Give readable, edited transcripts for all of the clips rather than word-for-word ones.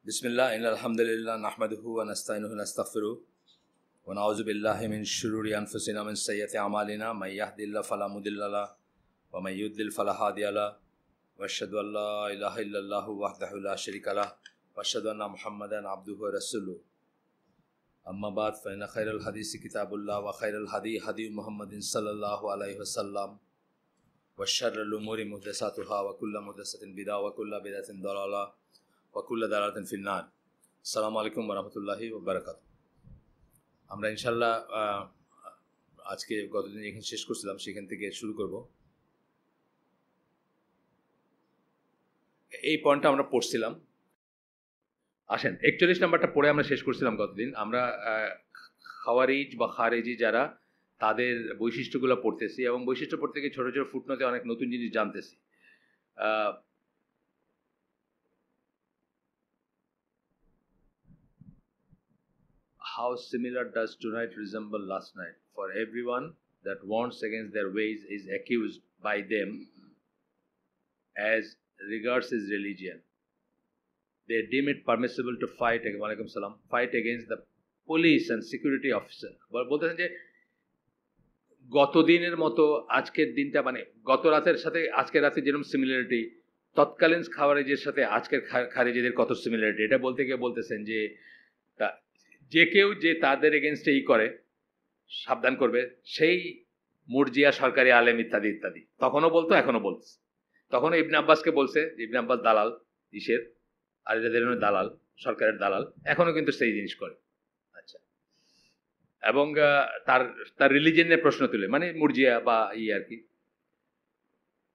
बिस्मिल्लाह अल्हम्दुलिल्लाह नहमदुहु व नस्तईनुहु व नस्तगफिरुहु व नऊज़ु बिल्लाहि मिन शुरूरि अनफुसिना मिन सय्यिआति अमालिना मय यहदिल्लाहु फला मुदिल्ल लहु व मय युद्लिल फला हादिय लहु व अशहदु अल्ला इलाहा इल्लल्लाहु वहदहु ला शरीका लहु व अशहदु अन्ना मुहम्मदन अब्दुहु व रसूलुहु अम्मा बाद फ़इन्न खैरल हदीस किताबुल्लाह व खैरल हदी हदी मुहम्मदिन सल्लल्लाहु अलैहि वसल्लम व शर्रुल उमूरि मुहदसातुहा व कुल्लु मुहदसतिन बिदअ व कुल्लु बिदअतिन दलाला वकुल्ला दालातिन फिन्नार। अस्सलामु आलैकुम वरहमतुल्लाहि वबरकातुहू। আমরা ইনশাআল্লাহ আজকে গতদিন যেখানে শেষ করছিলাম সেখান থেকে শুরু করব। এই পয়েন্টটা আমরা পড়ছিলাম, আসেন 41 নাম্বারটা পড়ে আমরা শেষ করছিলাম গতদিন। আমরা খাওয়ারিজ বা খারেজি যারা, তাদের বৈশিষ্ট্যগুলো পড়তেছি এবং বৈশিষ্ট্য পড়তে গিয়ে ছোটো ছোটো ফুটনোতে অনেক নতুন জিনিস জানতেছি। How similar does tonight resemble last night? For everyone that warns against their ways is accused by them as regards his religion. They deem it permissible to fight against the police and security officer. বলতেছেন যে গত দিনের মতো আজকের দিনটা, মানে গত রাতের সাথে আজকের রাতে যেরকম সিমিলারিটি, তৎকালীন খাওয়ারিজের সাথে আজকের খারিজিদের কত সিমিলারিটি, এটা বলতে গিয়ে বলতেছেন যে যে কেউ যে তাদের এগেনস্টে করে সাবধান করবে, সেই মুরজিয়া, সরকারি আলেম ইত্যাদি ইত্যাদি। তখনও বলতো, এখনও বলছে। তখনও ইবনে আব্বাসকে বলছে, ইবনে আব্বাস দালাল, ইসের আলিজাদের দালাল, সরকারের দালাল, এখনও কিন্তু সেই জিনিস করে। আচ্ছা, এবং তার রিলিজিয়নের প্রশ্ন তুলে, মানে মুরজিয়া বা আর কি।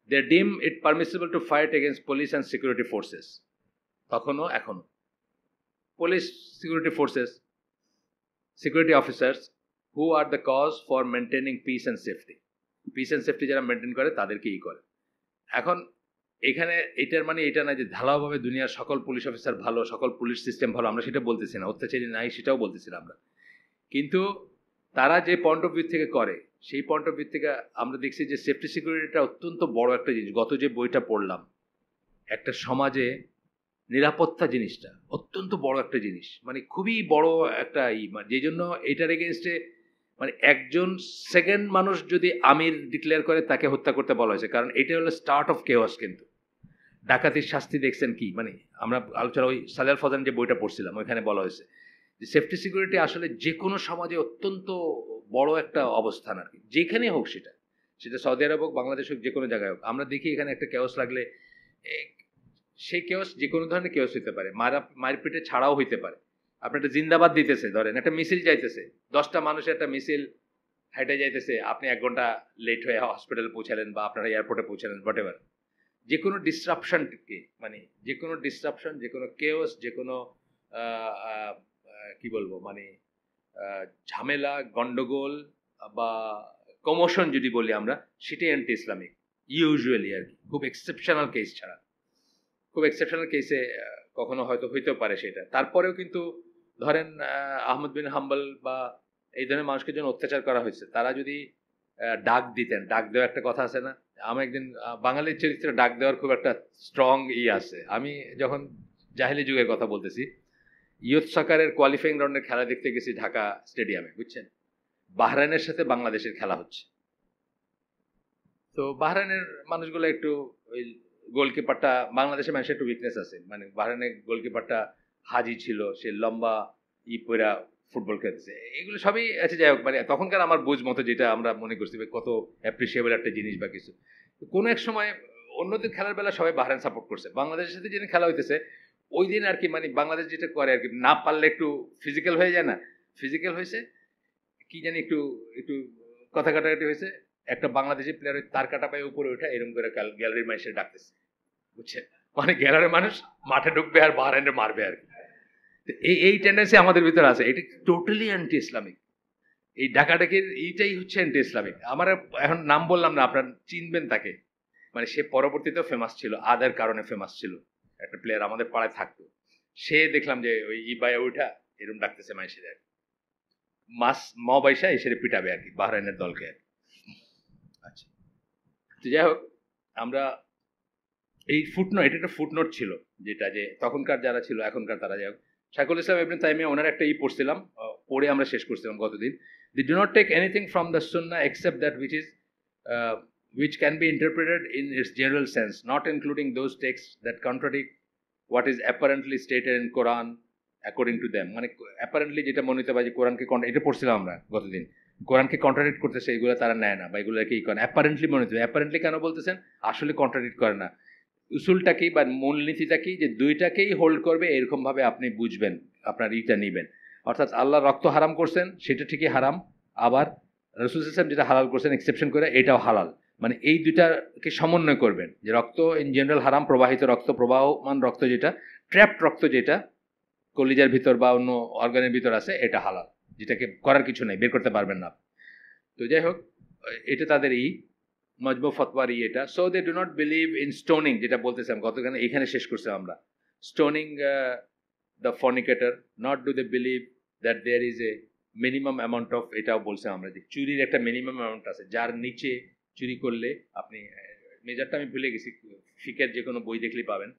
They deem it permissible to fight against police and security forces. তখনও এখনও police, security forces, security officers who are the cause for maintaining peace and safety. Peace and safety যারা মেনটেন করে তাদেরকেই করে। এখন এখানে এটার মানে এটা না যে ঢালাওভাবে দুনিয়ার সকল পুলিশ অফিসার ভালো, সকল পুলিশ সিস্টেম ভালো, আমরা সেটা বলতেছি না। অত্যাচারী নাই সেটাও বলতেছি না আমরা। কিন্তু তারা যে পয়েন্ট অফ ভিউ থেকে করে, সেই পয়েন্ট অফ ভিউ থেকে আমরা দেখছি যে সেফটি সিকিউরিটিটা অত্যন্ত বড় একটা জিনিস। গত যে বইটা পড়লাম, একটা সমাজে নিরাপত্তা জিনিসটা অত্যন্ত বড় একটা জিনিস, মানে খুবই বড় একটা যেই জন্য এটার এগেনস্টে মানে একজন সেকেন্ড মানুষ যদি আমির ডিক্লেয়ার করে, তাকে হত্যা করতে বলা হয়েছে। কারণ এটা হলো স্টার্ট অফ কেওয়াস। কিন্তু ডাকাতির শাস্তি দেখছেন কি, মানে আমরা আলোচনা ওই সাজাল ফজান যে বইটা পড়ছিলাম ওইখানে বলা হয়েছে যে সেফটি সিকিউরিটি আসলে যে কোনো সমাজে অত্যন্ত বড় একটা অবস্থান আর কি, যেখানে হোক, সেটা সৌদি আরব হোক, বাংলাদেশ হোক, যে কোনো জায়গায় হোক। আমরা দেখি এখানে একটা কেওয়াস লাগলে সেই কেওস যে কোনো ধরনের কেওস হইতে পারে, মারপিটে ছাড়াও হইতে পারে। আপনি একটা জিন্দাবাদ দিতেছে, ধরেন একটা মিছিল যাইতেছে, 10টা মানুষের একটা মিছিল হেঁটে যাইতেছে, আপনি 1 ঘন্টা লেট হয়ে হসপিটালে পৌঁছালেন বা আপনারা এয়ারপোর্টে পৌঁছালেন, হোয়াট এভার। যে কোনো ডিসরাপশনকে, মানে যে কোনো ডিসরাপশন, যে কোনো কেওস, যে কোনো কি বলবো, মানে ঝামেলা, গন্ডগোল বা কমোশন যদি বলি আমরা, সেটাই অ্যান্টি ইসলামিক ইউজুয়ালি আর কি, খুব এক্সেপশনাল কেস ছাড়া। খুব এক্সেপশনাল কেসে কখনো হয়তো হইতেও পারে সেটা। তারপরেও কিন্তু ধরেন আহমদ বিন হাম্বল বা এই ধরনের মানুষকে যখন অত্যাচার করা হয়েছে, তারা যদি ডাক দিতেন, ডাক দেওয়ার একটা কথা আছে না, আমি একদিন বাঙালির চরিত্রে ডাক দেওয়ার খুব একটা স্ট্রং আছে। আমি যখন জাহেলি যুগের কথা বলতেছি, ইয়ুথ সকারের কোয়ালিফাইং রাউন্ডের খেলা দেখতে গেছি ঢাকা স্টেডিয়ামে, বুঝছেন, বাহরাইনের সাথে বাংলাদেশের খেলা হচ্ছে। তো বাহরাইনের মানুষগুলো একটু ওই গোলকিপারটা, বাংলাদেশের মানুষের একটু উইকনেস আছে, মানে বাহরাইনের গোলকিপারটা হাজি ছিল, সে লম্বা পয়রা ফুটবল খেলতেছে, এগুলো সবই আছে। যাই হোক, মানে তখনকার আমার বুঝ মতো যেটা আমরা মনে করছি কত অ্যাপ্রিসিয়েবল একটা জিনিস বা কিছু। কোনো এক সময় অন্যদের খেলার বেলা সবাই বাহরাইন সাপোর্ট করছে, বাংলাদেশের সাথে যেদিন খেলা হইতেছে ওই দিন আর কি, মানে বাংলাদেশ যেটা করে আর কি, না পারলে একটু ফিজিক্যাল হয়ে যায় না, ফিজিক্যাল হয়েছে কি জানি, একটু একটু কথা কাটাকাটি হয়েছে, একটা বাংলাদেশি প্লেয়ার তার কাটা পায়ে উপরে ওঠা, এরকম করে গ্যালারির মানুষের ডাকতেছে, বুঝছেন, মানে গ্যালারির মানুষ মাঠে ঢুকবে আর বাহরাইনে মারবে আর কি। এই টেন্ডেন্সি আমাদের ভিতরে আছে, এটা টোটালি অ্যান্টি ইসলামিক। এই ডাকাডাকির এইটাই হচ্ছে অ্যান্টি ইসলামিক। আমার এখন নাম বললাম না, আপনারা চিনবেন তাকে, মানে সে পরবর্তীতেও ফেমাস ছিল, আদার কারণে ফেমাস ছিল, একটা প্লেয়ার আমাদের পাড়ায় থাকতো। সে দেখলাম যে ওই ইবায়া ওইটা এরকম ডাকতেছে মানুষের আর কি, বাইসা এসে পিটাবে আর কি বাহরাইনের দলকে আর কি। আচ্ছা, তো যাই হোক, আমরা এই ফুটনোট, এটা একটা ফুটনোট ছিল যেটা যে তখনকার যারা ছিল এখনকার তারা যাই হোক, শাইখুল ইসলাম ইবনে তাইমিয়া ওনার একটা পড়ছিলাম, পড়ে আমরা শেষ করছিলাম গতদিন। They do not take anything from the Sunnah except that which can be interpreted in its general sense, not including those texts that contradict what is apparently stated in Quran according to them. মানে apparently যেটা মনে হতে পারে যে কোরআনকে এটা পড়ছিলাম আমরা গতদিন, কোরআনকে কন্ট্রাডিক্ট করতেছে এগুলো তারা নেয় না বা এগুলোকে ই করে অ্যাপারেন্টলি মনে হতে, অ্যাপারেন্টলি কেন বলতেছেন, আসলে কন্ট্রাডিক্ট করে না। উসুলটা কি বা মূলনীতিটা কি, যে দুইটাকেই হোল্ড করবে এরকমভাবে আপনি বুঝবেন, আপনার ইটা নেবেন। অর্থাৎ আল্লাহ রক্ত হারাম করছেন সেটা ঠিকই হারাম, আবার রাসূল সাল্লাল্লাহু আলাইহি ওয়াসাল্লাম যেটা হালাল করছেন এক্সেপশন করে এটাও হালাল, মানে এই দুইটাকে সমন্বয় করবেন। যে রক্ত ইন জেনারেল হারাম, প্রবাহিত রক্ত, প্রবাহমান রক্ত যেটা, ট্র্যাপড রক্ত যেটা কলিজার ভিতর বা অন্য অর্গানের ভিতর আছে এটা হালাল, যেটাকে করার কিছু নেই, বের করতে পারবেন না। তো যাই হোক, এটা তাদের মজমু ফতওয়ার এটা। So they do not believe in stoning, যেটা বলতেছিলাম গতকাল, এখানে শেষ করছি আমরা। Stoning the fornicator, not do they believe that there is a minimum amount of, এটাও বলছে আমরা যে চুরির একটা মিনিমাম অ্যামাউন্ট আছে, যার নিচে চুরি করলে আপনি, মেজারটা আমি ভুলে গেছি, ফিকের যে কোনো বই দেখলেই পাবেন,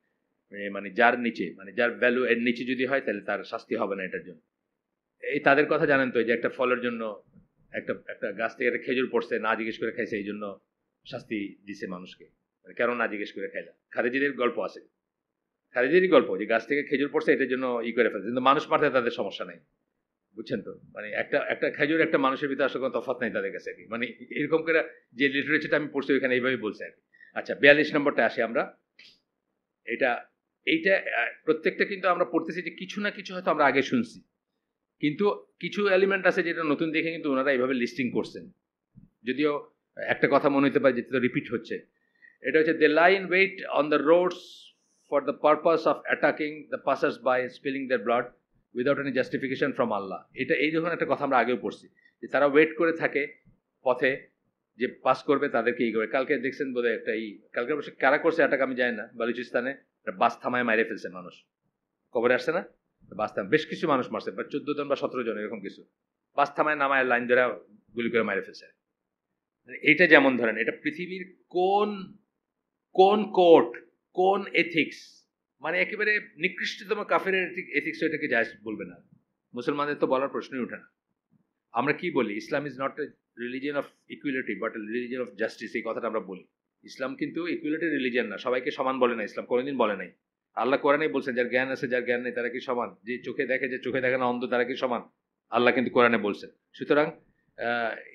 মানে যার নিচে, মানে যার ভ্যালু এর নিচে যদি হয় তাহলে তার শাস্তি হবে না এটার জন্য। এই তাদের কথা জানেন তো, যে একটা ফলের জন্য একটা গাছ থেকে একটা খেজুর পড়ছে, না জিজ্ঞেস করে খাইছে, এই জন্য শাস্তি দিছে মানুষকে, কেন না জিজ্ঞেস করে খাইলা। খারেজিদের গল্প আছে, খারেজিদেরই গল্প, যে গাছ থেকে খেজুর পড়ছে এটার জন্য করে ফেলছে, কিন্তু মানুষ মারতে তাদের সমস্যা নাই, বুঝছেন তো। মানে একটা খেজুর একটা মানুষের ভিতরে আসলে কোনো তফাৎ নাই তাদের কাছে আর কি, মানে এরকম করে যে লিটারেচারটা আমি পড়ছি ওইখানে এইভাবেই বলছে আর কি। আচ্ছা, 42 নম্বরটা আসি আমরা। এইটা প্রত্যেকটা কিন্তু আমরা পড়তেছি যে কিছু না কিছু হয়তো আমরা আগে শুনছি, কিন্তু কিছু এলিমেন্ট আছে যেটা নতুন দেখে কিন্তু ওনারা এইভাবে লিস্টিং করছেন, যদিও একটা কথা মনে হতে পারে যেটা রিপিট হচ্ছে। এটা হচ্ছে they lie in wait on the roads for the purpose of attacking the passers by spilling their blood without any justification from Allah. এটা এই ধরনের একটা কথা আমরা আগেও পড়ছি, যে তারা ওয়েট করে থাকে পথে, যে পাস করবে তাদেরকে করে। কালকে দেখছেন বোধহয় একটা কালকে বসে কারা করছে অ্যাটাক আমি জানি না, বালুচিস্তানে বাস থামায় মাইরে ফেলছে মানুষ, খবরে আসছে না, বাস থামায় বেশ কিছু মানুষ মারছে, 14 জন বা 17 জন এরকম কিছু, বাস থামায় নামায় লাইন ধরে গুলি করে মাইরে ফেলছে। এইটা যেমন ধরেন, এটা পৃথিবীর কোন কোর্ট, কোন এথিক্স, মানে একেবারে নিকৃষ্টতম কাফের এথিক্স এটাকে জায়েজ বলবে না, মুসলমানদের তো বলার প্রশ্নই ওঠে না। আমরা কি বলি, Islam is not a religion of equality but a religion of justice, এই কথাটা আমরা বলি। ইসলাম কিন্তু ইকুয়ালিটি রিলিজিয়ন না, সবাইকে সমান বলে না, ইসলাম কোনোদিন বলে নাই। আল্লাহ কোরআনেই বলছেন যার জ্ঞান আছে যার জ্ঞান নেই তারা কি সমান, যে চোখে দেখে যে চোখে দেখে না অন্ধ তারা কি সমান, আল্লাহ কিন্তু কোরআনে বলছেন। সুতরাং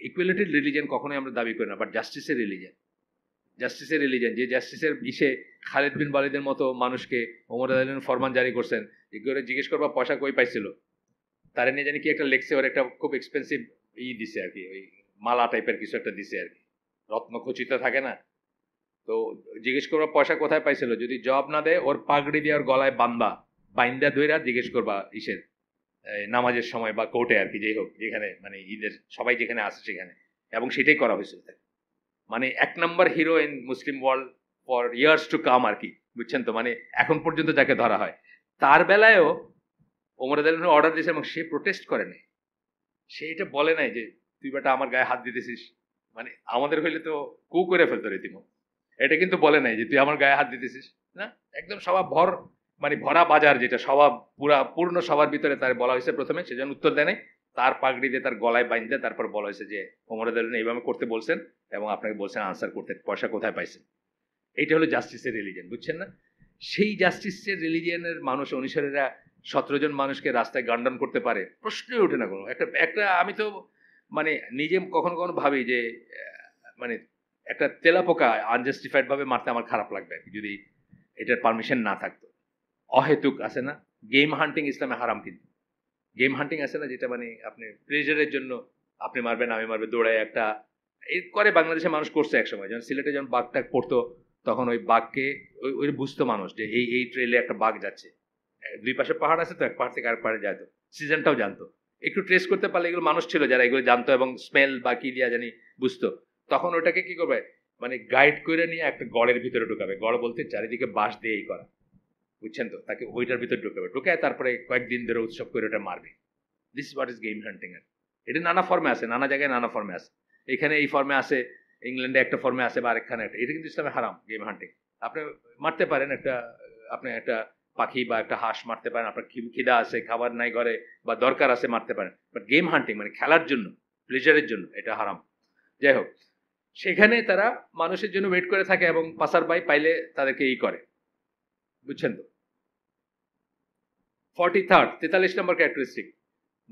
ইকুয়ালিটির রিলিজিয়ন কখনোই আমরা দাবি করি না, বাট জাস্টিসের রিলিজিয়ন, যে জাস্টিসের খালিদ বিন ওয়ালিদের মতো মানুষকে ওমর রাদিয়াল্লাহু ফরমান জারি করছেন, এগুলো জিজ্ঞেস করবা পয়সা কই পাইছিল, তারা নিয়ে জানি কি একটা লেখছে, ওর একটা খুব এক্সপেন্সিভ দিছে আর কি, ওই মালা টাইপের কিছু একটা দিছে আর কি, রত্ন খচিত থাকে না, তো জিজ্ঞেস করবা পয়সা কোথায় পাইছিল, যদি জবাব না দেয় ওর পাগড়ি দিয়ে ওর গলায় বাইন্দা ধইরা জিজ্ঞেস করবা নামাজের সময় বা কোর্টে আর কি, যেই হোক যেখানে মানে ঈদের সবাই যেখানে আসে সেখানে, এবং সেটাই করা হয়েছিল। মানে 1 নম্বর hero in Muslim world for years to come আর কি, বুঝছেন তো, মানে এখন পর্যন্ত যাকে ধরা হয়, তার বেলায়ও ওমর রাদিয়াল্লাহু অর্ডার দিয়েছে এবং সে প্রোটেস্ট করে নাই, সে এটা বলে নাই যে তুই বেটা আমার গায়ে হাত দিতেছিস, মানে আমাদের হইলে তো কু করে ফেলতো রীতিমত, এটা কিন্তু বলে নাই যে তুই আমার গায়ে হাত দিতেছিস না, একদম সবার মানে ভরা বাজার, যেটা সবার পূর্ণ সবার ভিতরে তার বলা হয়েছে প্রথমে, সেজন্য উত্তর দেয় নাই, তার পাগড়ি দিয়ে তার গলায় বাইন্ধে তারপর বলা হয়েছে যে ওমর রাদিয়াল্লাহু এইভাবে করতে বলছেন এবং আপনাকে বলছেন আনসার করতে, পয়সা কোথায় পাইছেন। এইটা হলো জাস্টিসের রিলিজিয়ন, বুঝছেন না। সেই জাস্টিসের রিলিজিয়নের মানুষ অনুসারীরা 17 জন মানুষকে রাস্তায় গান্ডন করতে পারে, প্রশ্নই ওঠে না কোনো। একটা আমি তো মানে নিজে কখনো কখনো ভাবি যে মানে একটা তেলাপোকা আনজাস্টিফাইড ভাবে মারতে আমার খারাপ লাগবে যদি এটার পারমিশন না থাকতো। অহেতুক আছে না, গেম হান্টিং ইসলামে হারাম, কিন্তু গেম হান্টিং আছে না, যেটা মানে আপনি প্লেজারের জন্য আপনি মারবেন আমি মারবে দৌড়ায় একটা এই করে, বাংলাদেশে মানুষ করছে একসময়, যখন সিলেটে যখন বাঘটা পড়তো তখন ওই বাঘকে ওই বুঝতো মানুষ যে এই ট্রেলে একটা বাঘ যাচ্ছে, দুই পাশে পাহাড় আছে তো, এক পাহাড় থেকে আরেক পাহাড়ে যেত, সিজনটাও জানতো, একটু ট্রেস করতে পারলে এগুলো মানুষ ছিল যারা এগুলো জানতো এবং স্মেল বা কি দিয়া জানি বুঝতো, তখন ওটাকে কি করবে মানে গাইড করে নিয়ে একটা গড়ের ভিতরে ঢুকাবে, গড় বলতে চারিদিকে বাঁশ দিয়েই করা, বুঝছেন তো, তাকে ওইটার ভিতরে ঢুকায় তারপরে কয়েকদিন ধরে উৎসব করে ওটা মারবে। This is what is game hunting. এটা নানা ফর্মে আছে, নানা জায়গায় নানা ফর্মে আছে, এখানে এই ফর্মে আছে, ইংল্যান্ডে একটা ফর্মে আছে বা আরেকখানে একটা, এটা কিন্তু ইসলামে হারাম গেম হান্টিং। আপনি মারতে পারেন আপনি একটা পাখি বা একটা হাঁস মারতে পারেন, আপনার খিদা আছে, খাবার নাই ঘরে বা দরকার আছে, মারতে পারেন। বাট গেম হান্টিং মানে খেলার জন্য, প্লেজারের জন্য, এটা হারাম। যাই হোক, সেখানে তারা মানুষের জন্য ওয়েট করে থাকে এবং পাসার বাই পাইলে তাদেরকে করে, বুঝছেন তো। 43 নম্বর characteristic,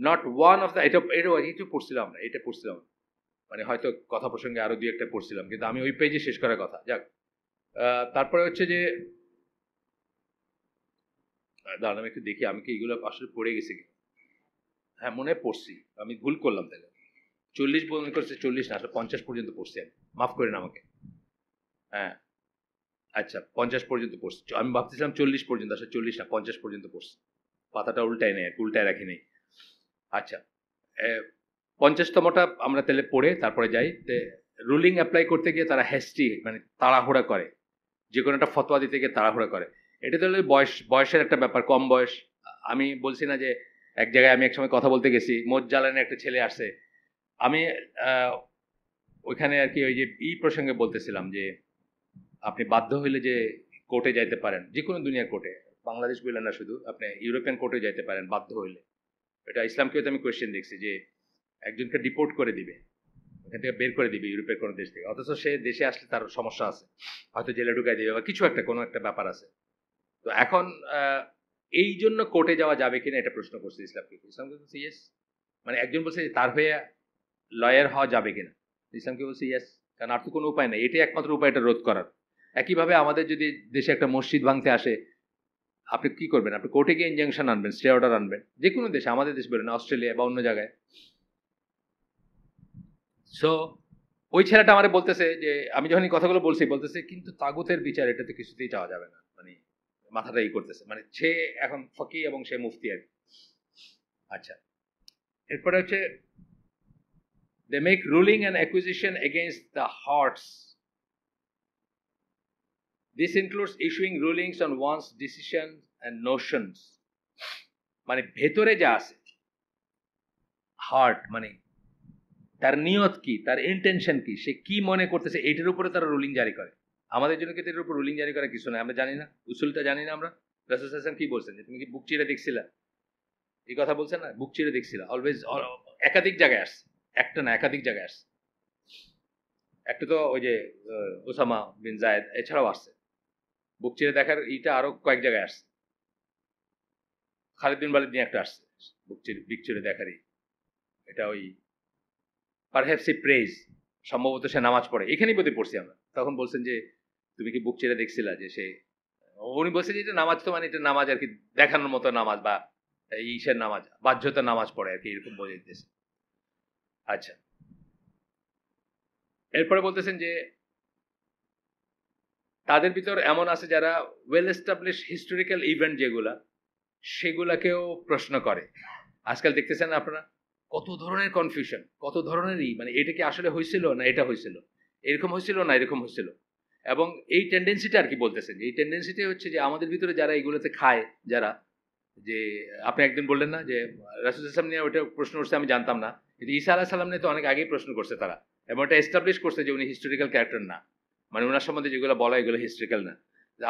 not one of the, এটা পড়ছিলাম আমরা, এটা পড়ছিলাম, মানে হয়তো কথা প্রসঙ্গে আরো দুই একটা পড়ছিলাম, কিন্তু আমি ওই পেজে শেষ করার কথা। যাক, তারপরে হচ্ছে যে দাঁড়ান আমি একটু দেখি, আমি কি এগুলো আসলে পড়ে গেছি কি। হ্যাঁ, মনে পড়ছি, আমি ভুল করলাম তাহলে। 40 মনে করছে, 40 না, আসলে 50 পর্যন্ত পড়ছি আমি, মাফ করেন আমাকে। হ্যাঁ আচ্ছা, 50 পর্যন্ত পড়ছি, আমি ভাবতেছিলাম 40 পর্যন্ত, আসলে 40 না, 50 পর্যন্ত পড়ছি। পাতাটা উল্টায় নেই, উল্টায় রাখি নেই। আচ্ছা, 50তমটা আমরা তাহলে পড়ে তারপরে যাই। রুলিং অ্যাপ্লাই করতে গিয়ে তারা হ্যাস্টি, মানে তাড়াহুড়া করে, যে কোনো একটা ফতোয়া দিতে গিয়ে তাড়াহুড়া করে। এটা তাহলে বয়সের একটা ব্যাপার, কম বয়স। আমি বলছি না যে এক জায়গায় আমি একসময় কথা বলতে গেছি, মোজ্জালানে একটা ছেলে আসছে, আমি ওইখানে আর কি ওই যে প্রসঙ্গে বলতেছিলাম যে আপনি বাধ্য হইলে যে কোর্টে যাইতে পারেন, যে কোনো দুনিয়ার কোর্টে, বাংলাদেশ বললেন না, শুধু আপনি ইউরোপিয়ান কোর্টে যাইতে পারেন বাধ্য হইলে। এটা ইসলামকেও তো আমি কোয়েশ্চেন দেখছি যে একজনকে ডিপোর্ট করে দিবে, এখান থেকে বের করে দিবে ইউরোপের কোনো দেশ থেকে, অথচ সে দেশে আসলে তার সমস্যা আছে, হয়তো জেলে ঢুকাই দিবে বা কিছু একটা, কোনো একটা ব্যাপার আছে। তো এখন এই জন্য কোর্টে যাওয়া যাবে কিনা এটা প্রশ্ন করছে ইসলামকে। ইসলামকে বলছে ইয়েস, মানে একজন বলছে তার হয়ে লয়ার হওয়া যাবে কিনা, ইসলামকে বলছে ইয়েস, কারণ আর তো কোনো উপায় নেই, এটাই একমাত্র উপায় এটা রোধ করার। একইভাবে আমাদের যদি দেশে একটা মসজিদ ভাঙতে আসে, আপনি কি করবেন? আপনি কোর্টে গিয়ে ইনজাংশন আনবেন, স্টে অর্ডার আনবেন, যে কোনো দেশে, আমাদের দেশ বলেন, অস্ট্রেলিয়া বা অন্য জায়গায়। সো ওই ছেলেটা আমার বলতেছে যে, আমি যখন এই কথাগুলো বলতেছে কিন্তু তাগুতের বিচার এটাতে কিছুতেই চাওয়া যাবে না, মানে মাথাটা করতেছে, মানে সে এখন ফকি এবং সে মুফতি আর কি। আচ্ছা, এরপরে হচ্ছে they make ruling and acquisition against the hearts. This includes issuing rulings on one's decisions and notions. মানে ভেতরে যা আছে, হার্ট মানে তার নিয়ত কি, তার ইন্টেনশন কি, সে কি মনে করতেছে, এটার উপরে তারা রুলিং জারি করে। আমাদের জন্য কিন্তু এটার উপর রুলিং জারি করা কিছু না, আমরা জানি না, উসুলটা জানি না আমরা। রাসূল সাল্লাল্লাহু আলাইহি ওয়াসাল্লাম কি বলছেন যে তুমি কি বুক চিরে দেখছিলা, এই কথা বলছেন না, বুক চিরে দেখছিলা, অলওয়েজ একাধিক জায়গায় আসছে, একটা না একাধিক জায়গায় আসছে। একটা তো ওই যে ওসামা বিন জায়েদ, এছাড়াও আসছে বুক চিরে দেখার, এইটা আরো কয়েক জায়গায় আসছে। খালিদ বিন ওয়ালিদ নিয়ে একটা আসছে বুক চিরে দেখারই, এটা ওই পারহ্যাপস প্রেজ, সম্ভবত সে নামাজ পড়ে, এখানেই বোধহয় পড়ছি আমরা। তখন বলছেন যে তুমি কি বুক চেড়ে দেখছিলা, যে সে, উনি বলছেন যে এটা নামাজ, তো মানে এটা নামাজ আর কি, দেখানোর মতো নামাজ বা ঈশের নামাজ, বাধ্যতা নামাজ পড়ে আর কি, এরকম বোঝাইতেছে। আচ্ছা, এরপরে বলতেছেন যে তাদের ভিতর এমন আছে যারা ওয়েল এস্টাবলিশ হিস্টোরিক্যাল ইভেন্ট যেগুলা, সেগুলাকেও প্রশ্ন করে। আজকাল দেখতেছেন আপনারা কত ধরনের কনফিউশন, কত ধরনেরই, মানে এটা কি আসলে হয়েছিল না এটা হয়েছিল, এরকম হয়েছিল না এরকম হয়েছিল। এবং এই টেন্ডেন্সিটা আর কি বলতেছেন, এই টেন্ডেন্সিটা হচ্ছে যে আমাদের ভিতরে যারা এগুলোতে খায়, যারা, যে আপনি একদিন বললেন না যে রাসূল সাল্লাল্লাহু নিয়ে ওটা প্রশ্ন করছে, আমি জানতাম না, কিন্তু ঈসা আলাইহিস সালাম নিয়ে তো অনেক আগেই প্রশ্ন করছে তারা, এবং এটা এস্টাবলিশ করছে যে উনি হিস্টোরিক্যাল ক্যারেক্টার না, মানে ওনার সম্বন্ধে যেগুলো বলা এগুলো হিস্টোরিক্যাল না।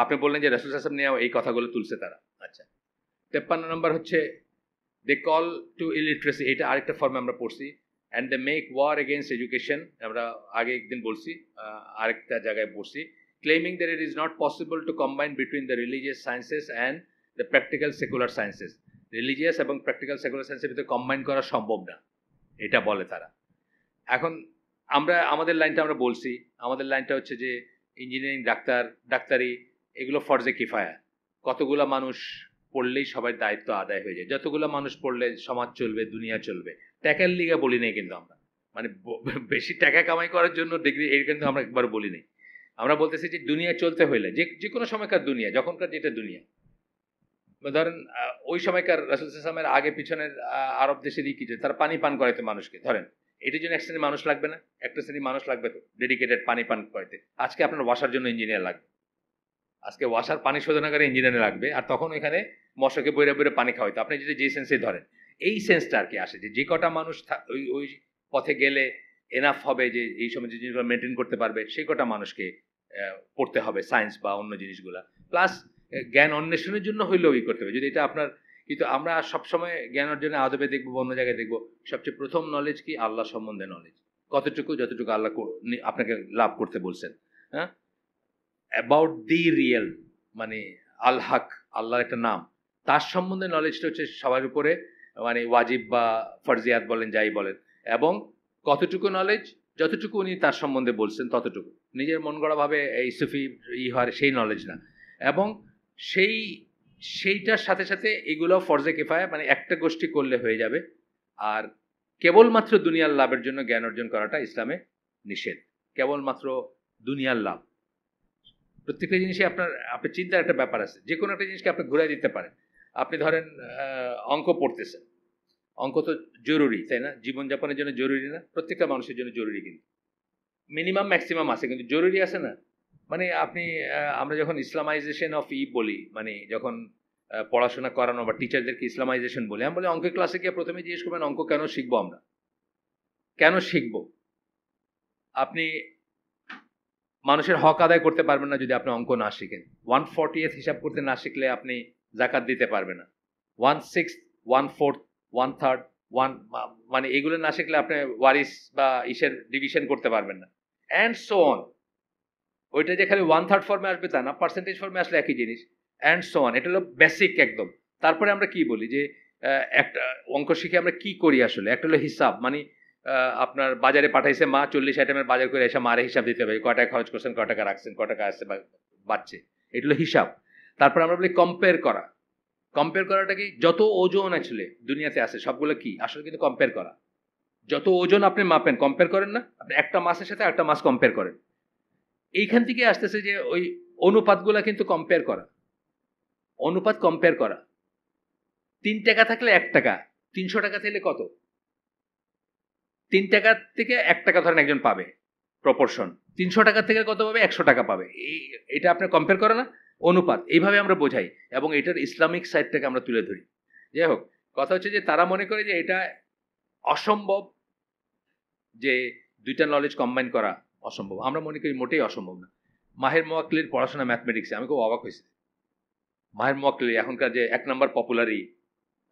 আপনি বললেন যে রাসূল সাল্লাল্লাহু আলাইহি নিয়ে এই কথাগুলো তুলছে তারা। আচ্ছা, 53 নম্বর হচ্ছে দে কল টু ইলিটারেসি, এটা আরেকটা ফর্মে আমরা পড়ছি, and they make war against education, আমরা আগে একদিন বলছি, আরেকটা জায়গায় পড়ছি, claiming that it is not possible to combine between the religious sciences and the practical secular sciences, religious এবং প্র্যাকটিক্যাল সেকুলার সায়েন্সের ভিতরে কম্বাইন করা সম্ভব না, এটা বলে তারা। এখন আমরা আমাদের লাইনটা আমরা বলছি, আমাদের লাইনটা হচ্ছে যে ইঞ্জিনিয়ারিং, ডাক্তারি এগুলো ফরজে কিফায়া, কতগুলো মানুষ পড়লেই সবার দায়িত্ব আদায় হয়ে যায়, যতগুলো মানুষ পড়লে সমাজ চলবে, দুনিয়া চলবে। টাকার লিগা বলি নেই কিন্তু আমরা, মানে বেশি টাকা কামাই করার জন্য ডিগ্রি, এই কিন্তু আমরা একবার বলি নেই। আমরা বলতেছি যে দুনিয়া চলতে হইলে, যে কোনো সময়কার দুনিয়া, যখনকার যেটা দুনিয়া, ধরেন ওই সময়কার রাসূল সাল্লাল্লাহু আলাইহি ওয়াসাল্লামের আগে পিছনের আরব দেশেরই কিছু, তারা পানি পান করাইতে মানুষকে, ধরেন এটার জন্য এক শ্রেণীর মানুষ লাগবে না, একটা শ্রেণীর মানুষ লাগবে তো ডেডিকেটেড পানি পান করাইতে। আজকে আপনার ওয়াশার জন্য ইঞ্জিনিয়ার লাগবে, আজকে ওয়াশার পানি শোধনাগারে ইঞ্জিনিয়ার লাগবে, আর তখন এখানে মশাকে বইরে বইরে পানি খাওয়াইতো। আপনি যদি যে সেন্সে ধরেন, এই সেন্সটা আর কি আসে, যে কটা মানুষ ওই পথে গেলে এনাফ হবে, যে এই সময় জিনিসগুলো মেনটেন করতে পারবে, সেই কটা মানুষকে পড়তে হবে সায়েন্স বা অন্য জিনিসগুলা। প্লাস জ্ঞান অন্বেষণের জন্য হইলেও করতে হবে, যদি এটা আপনার। কিন্তু আমরা সবসময় জ্ঞান অর্জনে আদবে দেখবো, অন্য জায়গায় দেখবো, সবচেয়ে প্রথম নলেজ কি? আল্লাহ সম্বন্ধে নলেজ। কতটুকু? যতটুকু আল্লাহ আপনাকে লাভ করতে বলছেন। হ্যাঁ, অ্যাবাউট দি রিয়েল, মানে আল হক, আল্লাহর একটা নাম, তার সম্বন্ধে নলেজটা হচ্ছে সবার উপরে মানে ওয়াজিব বা ফরজিয়াত বলেন, যাই বলেন। এবং কতটুকু নলেজ? যতটুকু উনি তার সম্বন্ধে বলছেন ততটুকু, নিজের মন গড়াভাবে এই সুফি হয় সেই নলেজ না। এবং সেইটার সাথে সাথে এগুলো ফরজে কিফায়া, মানে একটা গোষ্ঠী করলে হয়ে যাবে। আর কেবলমাত্র দুনিয়ার লাভের জন্য জ্ঞান অর্জন করাটা ইসলামে নিষেধ। কেবলমাত্র দুনিয়ার লাভ। প্রত্যেকটা জিনিসই আপনার চিন্তার একটা ব্যাপার আছে। যে কোনো একটা জিনিসকে আপনি ঘুরাই দিতে পারেন। আপনি ধরেন অঙ্ক পড়তেছেন, অঙ্ক তো জরুরি, তাই না? জীবনযাপনের জন্য জরুরি না? প্রত্যেকটা মানুষের জন্য জরুরি, কিন্তু মিনিমাম ম্যাক্সিমাম আছে, কিন্তু জরুরি আছে না? মানে আপনি আমরা যখন ইসলামাইজেশন অফ বলি, মানে যখন পড়াশোনা করানো বা টিচারদেরকে ইসলামাইজেশন বলি, আমি বলি অঙ্কের ক্লাসে গিয়ে প্রথমে জিজ্ঞেস করবেন অঙ্ক কেন শিখবো আমরা, কেন শিখবো? আপনি মানুষের হক আদায় করতে পারবেন না যদি আপনি অঙ্ক না শিখেন। 1/40 হিসাব করতে না শিখলে আপনি জাকাত দিতে পারবেন না। 1/6, 1/4, 1/3, মানে এগুলো না শিখলে আপনি ওয়ারিস বা ইসের ডিভিশন করতে পারবেন না, অ্যান্ড সো অন। ওইটা যে খালি 1/3 ফর্মে আসবে তা না, পার্সেন্টেজ ফর্মে আসলে একই জিনিস, অ্যান্ড সো অন। এটা হলো বেসিক একদম। তারপরে আমরা কি বলি যে একটা অঙ্ক শিখে আমরা কি করি আসলে? একটা হলো হিসাব, মানে আপনার বাজারে পাঠাইছে মা, 40 আইটেমের বাজার করে এসে মারে হিসাব দিতে হবে, কয় টাকা খরচ করছেন, কয় টাকা রাখছেন, কয় টাকা আসছে বাড়ছে। এটা হলো হিসাব। তারপর আমরা বলি কম্পেয়ার করা। কম্পেয়ার করাটা কি? যত ওজন আসলে দুনিয়াতে আছে সবগুলো কি আসলে কিন্তু কম্পেয়ার করা। যত ওজন আপনি মাপেন, কম্পেয়ার করেন না? আপনি একটা মাছের সাথে একটা মাছ কম্পেয়ার করেন। এইখান থেকে আসতেছে যে ওই অনুপাতগুলা কিন্তু কম্পেয়ার করা। অনুপাত কম্পেয়ার করা। 3 টাকা থাকলে 1 টাকা, 300 টাকা থাকলে কত? 3 টাকা থেকে 1 টাকা ধরেন একজন পাবে, প্রপোর্শন। 300 টাকা থেকে কত পাবে? 100 টাকা পাবে। এটা আপনি কম্পেয়ার করে না? অনুপাত। এইভাবে আমরা বোঝাই এবং এটার ইসলামিক সাইডটাকে আমরা তুলে ধরি। যাই হোক, কথা হচ্ছে যে তারা মনে করে যে এটা অসম্ভব, যে দুইটা নলেজ কম্বাইন করা অসম্ভব। আমরা মনে করি মোটেই অসম্ভব না। মাহের মোয়াক্কিলের পড়াশোনা ম্যাথমেটিক্সে, আমি খুব অবাক হয়েছি। মাহের মোয়াক্কিল এখনকার যে 1 নম্বর পপুলারি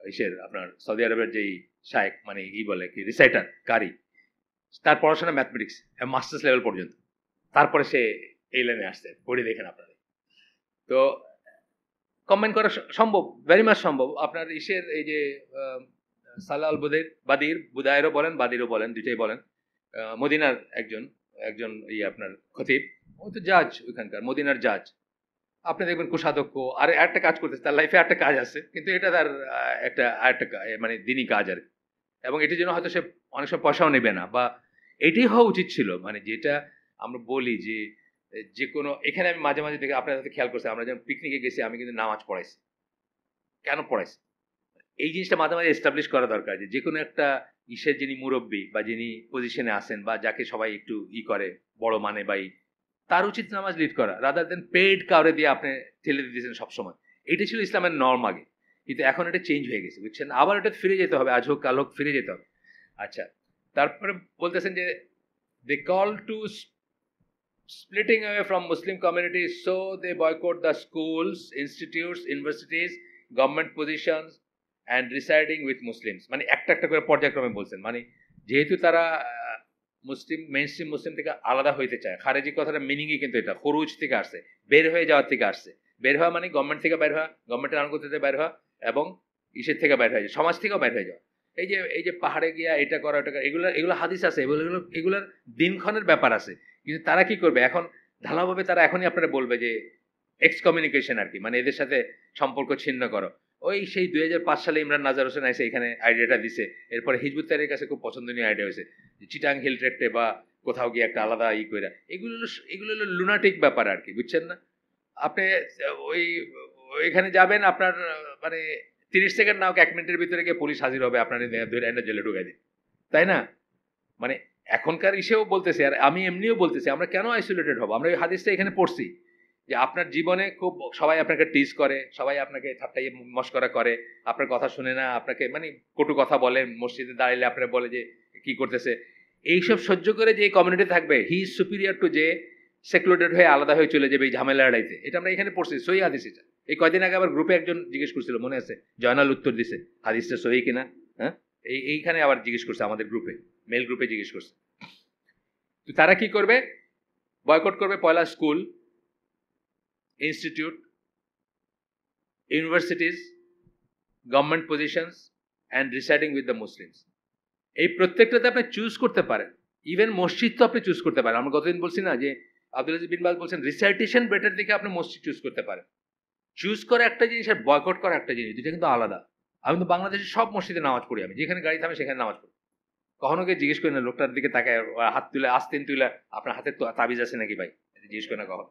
ইসের আপনার সৌদি আরবের যেই শায়েক, মানে বলে কি রিসাইটার, কারি, তার পড়াশোনা ম্যাথমেটিক্স মাস্টার্স লেভেল পর্যন্ত। তারপরে সে এই লাইনে আসছে, পড়ে দেখেন আপনারা। তো কম্বাইন করা সম্ভব, ভেরি মাচ সম্ভব। আপনার ইসের এই যে সালাহ আল বুদায়েরও বলেন, বাদিরও বলেন, দুইটাই বলেন। মদিনার একজন আপনার খতিব, ও তো জাজ ওইখানকার, মদিনার জাজ। আপনি দেখবেন কোষাধ্যক্ষ, আর একটা কাজ করতেছে, তার লাইফে একটা কাজ আছে, কিন্তু এটা তার আরেকটা মানে দিনই কাজ আর কি। এবং এটির জন্য হয়তো সে অনেক সময় পয়সাও নেবে না, বা এটাই হওয়া উচিত ছিল। মানে যেটা আমরা বলি যে কোনো, এখানে আমি মাঝে মাঝে দেখে, আপনার সাথে খেয়াল করছে, আমরা যখন পিকনিকে গেছি আমি কিন্তু নামাজ পড়াইছি। কেন পড়াইছি? এই জিনিসটা মাঝে মাঝে এস্টাবলিশ করা দরকার, যে কোনো একটা ইসের যিনি মুরব্বী বা যিনি পজিশনে আছেন বা যাকে সবাই একটু করে বড় মানে বা তার উচিত নামাজ লিড করা, রাদার দেন পেইড কাউরে দিয়ে আপনি ঠেলে দিতেছেন সবসময়। এটা ছিল ইসলামের নর্ম আগে, কিন্তু এখন এটা চেঞ্জ হয়ে গেছে, বুঝছেন? আবার এটা ফিরে যেতে হবে, আজ হোক কাল হোক ফিরে যেতে হবে। আচ্ছা, তারপরে বলতেছেন যে they call to splitting away from Muslim communities, so they boycott the schools, institutes, universities, government positions and residing with Muslims. মানে একটা একটা করে পর্যায়ক্রমে বলছেন, মানে যেহেতু তারা মুসলিম, মেইনস্ট্রিম মুসলিম থেকে আলাদা হইতে চায়। খারেজি কথাটা মিনিংই কিন্তু এটা খরুজ থেকে আসছে, বের হয়ে যাওয়ার থেকে আসছে। বের হওয়া মানে গভর্নমেন্ট থেকে বের হওয়া, গভর্নমেন্টের আনুগত্যতে বের হওয়া, এবং ইসের থেকে বের হয়ে যাওয়া, সমাজ থেকেও বের হয়ে যাওয়া। এই যে পাহাড়ে গিয়া এটা করা ওটা করা, এগুলো হাদিস আছে, এগুলোর দিনক্ষণের ব্যাপার আছে। কিন্তু তারা কি করবে এখন? ঢালাওভাবে তারা এখনই আপনারা বলবে যে এক্সকমিউনিকেশন আর কি, মানে এদের সাথে সম্পর্ক ছিন্ন করো। ওই সেই 2005 সালে ইমরান নাজার হোসেন এসে এখানে আইডিয়াটা দিছে। এরপরে হিজবুত তাহরীরের কাছে খুব পছন্দনীয় আইডিয়া হয়েছে, চিটাং হিল ট্রেক্টে বা কোথাও গিয়ে একটা আলাদা কইরা। এগুলো হলো লুনাটিক ব্যাপার আর কি, বুঝছেন না? আপনি ওইখানে যাবেন, আপনার মানে 30 সেকেন্ড না হোক 1 মিনিটের ভিতরে গিয়ে পুলিশ হাজির হবে, আপনার ধরে এনে জেলে ঢুকাই দিন, তাই না? মানে এখনকার ইসেও বলতেছে, আর আমি এমনিও বলতেছি, আমরা কেন আইসোলেটেড হবো? আমরা এই হাদিসটা এখানে পড়ছি যে আপনার জীবনে খুব সবাই আপনাকে টিজ করে, সবাই আপনাকে ঠাট্টাই মস্করা করে, আপনার কথা শুনে না, আপনাকে মানে কটু কথা বলে, মসজিদে দাঁড়াইলে আপনার বলে যে কি করতেছে। এইসব সহ্য করে যে কমিউনিটি থাকবে, হি ইজ সুপিরিয়র টু যে সেকুলেটেড হয়ে আলাদা হয়ে চলে যাবে এই ঝামেলা এড়াইতে। এটা আমরা এখানে পড়ছি, সহি হাদিস এটা। এই কয়দিন আগে আবার গ্রুপে একজন জিজ্ঞেস করছিল, মনে আছে? জয়নাল উত্তর দিছে হাদিসটা সহি কিনা। হ্যাঁ, এইখানে আবার জিজ্ঞেস করছে আমাদের গ্রুপে, মেল গ্রুপে জিজ্ঞেস করছে। তো তারা কি করবে? বয়কট করবে পয়লা school, institute, universities, government positions and residing with the Muslims. এই প্রত্যেকটাতে আপনি চুজ করতে পারেন। ইভেন মসজিদ তো আপনি চুজ করতে পারেন। আমরা গতদিন বলছি না যে আব্দুল আজিজ বিন বাজ বলছেন রিসাইটেশন বেটার দেখে আপনি মসজিদ চুজ করতে পারেন। চুজ করা একটা জিনিস আর বয়কট করা একটা জিনিস, দুটা কিন্তু আলাদা। আমি কিন্তু বাংলাদেশের সব মসজিদে নামাজ পড়ি, আমি যেখানে গাড়ি থামে সেখানে নামাজ পড়ি। কখনো গিয়ে জিজ্ঞেস করি না লোকটার দিকে তাকায়, হাত তুলে আস্তেন তুলে, আপনার হাতে তাবিজ আছে নাকি ভাই, জিজ্ঞেস করি না কখন।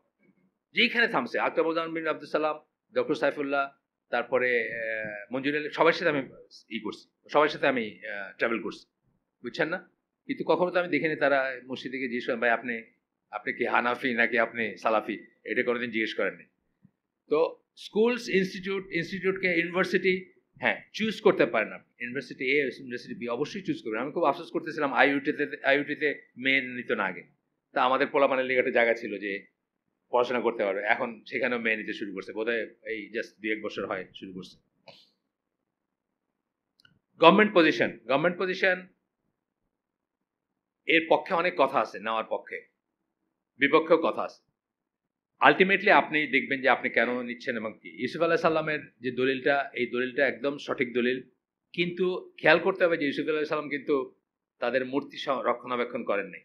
যেইখানে থামছে, আক্তারুজ্জামান বিন আব্দুল সালাম, ডক্টর সাইফুল্লাহ, তারপরে মঞ্জুর আলী, সবার সাথে আমি করছি, সবার সাথে আমি ট্রাভেল করছি, বুঝছেন না? কিন্তু কখনো তো আমি দেখিনি তারা মসজিদে গিয়ে জিজ্ঞেস করেন ভাই আপনি কি হানাফি নাকি আপনি সালাফি, এটা কোনোদিন জিজ্ঞেস করেননি। তো স্কুলস, ইনস্টিটিউটকে, ইউনিভার্সিটি, হ্যাঁ চুজ করতে পারেন আপনি। ইউনিভার্সিটি এ, ইউনিভার্সিটি বি অবশ্যই চুজ করবেন। আমি খুব আফসোস করতেছিলাম আইইউটিতে মেয়ে নিত না আগে। তা আমাদের পোলাপানের লিগে একটা জায়গা ছিল যে পড়াশোনা করতে পারবে, এখন সেখানেও মেয়ে নিতে শুরু করছে, বোধহয় এই জাস্ট 2-1 বছর হয় শুরু করছে। গভর্নমেন্ট পজিশন এর পক্ষে অনেক কথা আছে, নেওয়ার পক্ষে, বিপক্ষেও কথা আছে। আলটিমেটলি আপনি দেখবেন যে আপনি কেন নিচ্ছেন এবং কি। ইউসুফ আলাইহিস সালামের যে দলিলটা, এই দলিলটা একদম সঠিক দলিল, কিন্তু খেয়াল করতে হবে যে ইউসুফ আলাইহিস সালাম কিন্তু তাদের মূর্তি রক্ষণাবেক্ষণ করেন নাই।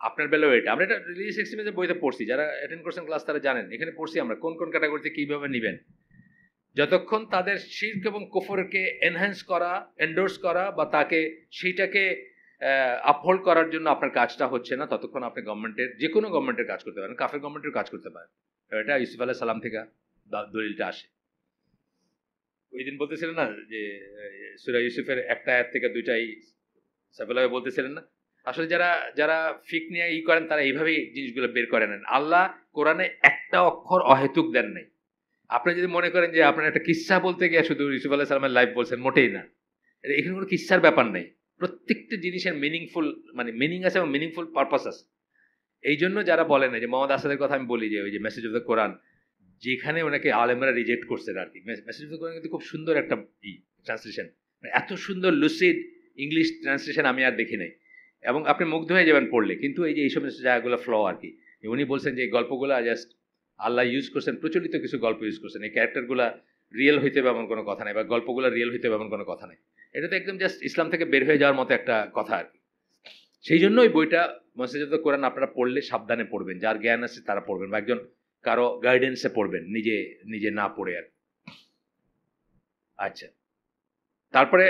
আপনার বেলাও এটা, আমরা এটা রিলিজিয়াস এক্সট্রিমিজমের বইতে পড়ছি, যারা অ্যাটেন্ড করছেন ক্লাস তারা জানেন, এখানে পড়ছি আমরা কোন কোন ক্যাটাগরিতে কিভাবে নেবেন। যতক্ষণ তাদের শিরক এবং কুফরকে এনহ্যান্স করা, এন্ডোর্স করা বা তাকে সেইটাকে আপহোল্ড করার জন্য আপনার কাজটা হচ্ছে না, ততক্ষণ আপনি গভর্নমেন্টের, যে কোনো গভর্নমেন্টের কাজ করতে পারেন, কাফের গভর্নমেন্টের কাজ করতে পারেন। এটা ইউসুফ আলাইহিস সালাম থেকে দলিলটা আসে। ওই দিন বলতেছিলেন না যে সূরা ইউসুফের একটা আয়াত থেকে দুইটাই সাইফুল্লাহ বলতেছিলেন না, আসলে যারা ফিক নিয়ে করেন তারা এইভাবেই জিনিসগুলো বের করে নেন। আল্লাহ কোরআনে একটা অক্ষর অহেতুক দেন নাই। আপনি যদি মনে করেন যে আপনার একটা কিসসা বলতে গিয়ে শুধু ইউসুফ আলাইহিস সালামের লাইফ বলছেন, মোটেই না। এখানে কোনো কিসসার ব্যাপার নেই। প্রত্যেকটা জিনিসের মিনিংফুল, মানে মিনিং আছে এবং মিনিংফুল পারপাস আছে। এই জন্য যারা বলেন যে মোহাম্মদ আসাদের কথা আমি বলি যে ওই যে মেসেজ অফ দ্য কোরআন, যেখানে ওনাকে আলেমরা রিজেক্ট করছেন আর কি। মেসেজ অফ দ্য কোরআন কিন্তু খুব সুন্দর একটা ট্রান্সলেশন, এত সুন্দর লুসিড ইংলিশ ট্রান্সলেশন আমি আর দেখি নাই, এবং আপনি মুগ্ধ হয়ে যাবেন পড়লে। কিন্তু এই যে এইসব জায়গাগুলো ফ্ল আর কি, উনি বলছেন যে এই গল্পগুলো জাস্ট আল্লাহ ইউজ করছেন, প্রচলিত কিছু গল্প ইউজ করছেন, এই ক্যারেক্টারগুলো রিয়েল হইতে হবে এমন কোনো কথা নাই, বা গল্পগুলো রিয়েল হইতে হবে এমন কোনো কথা নাই। এটা তো একদম জাস্ট ইসলাম থেকে বের হয়ে যাওয়ার মতো একটা কথা আর কি। সেই জন্য ওই বইটা মেসেজ অফ দ্য কোরআন আপনারা পড়লে সাবধানে পড়বেন, যার জ্ঞান আছে তারা পড়বেন, বা একজন কারো গাইডেন্সে পড়বেন, নিজে না পড়ে আর। আচ্ছা, তারপরে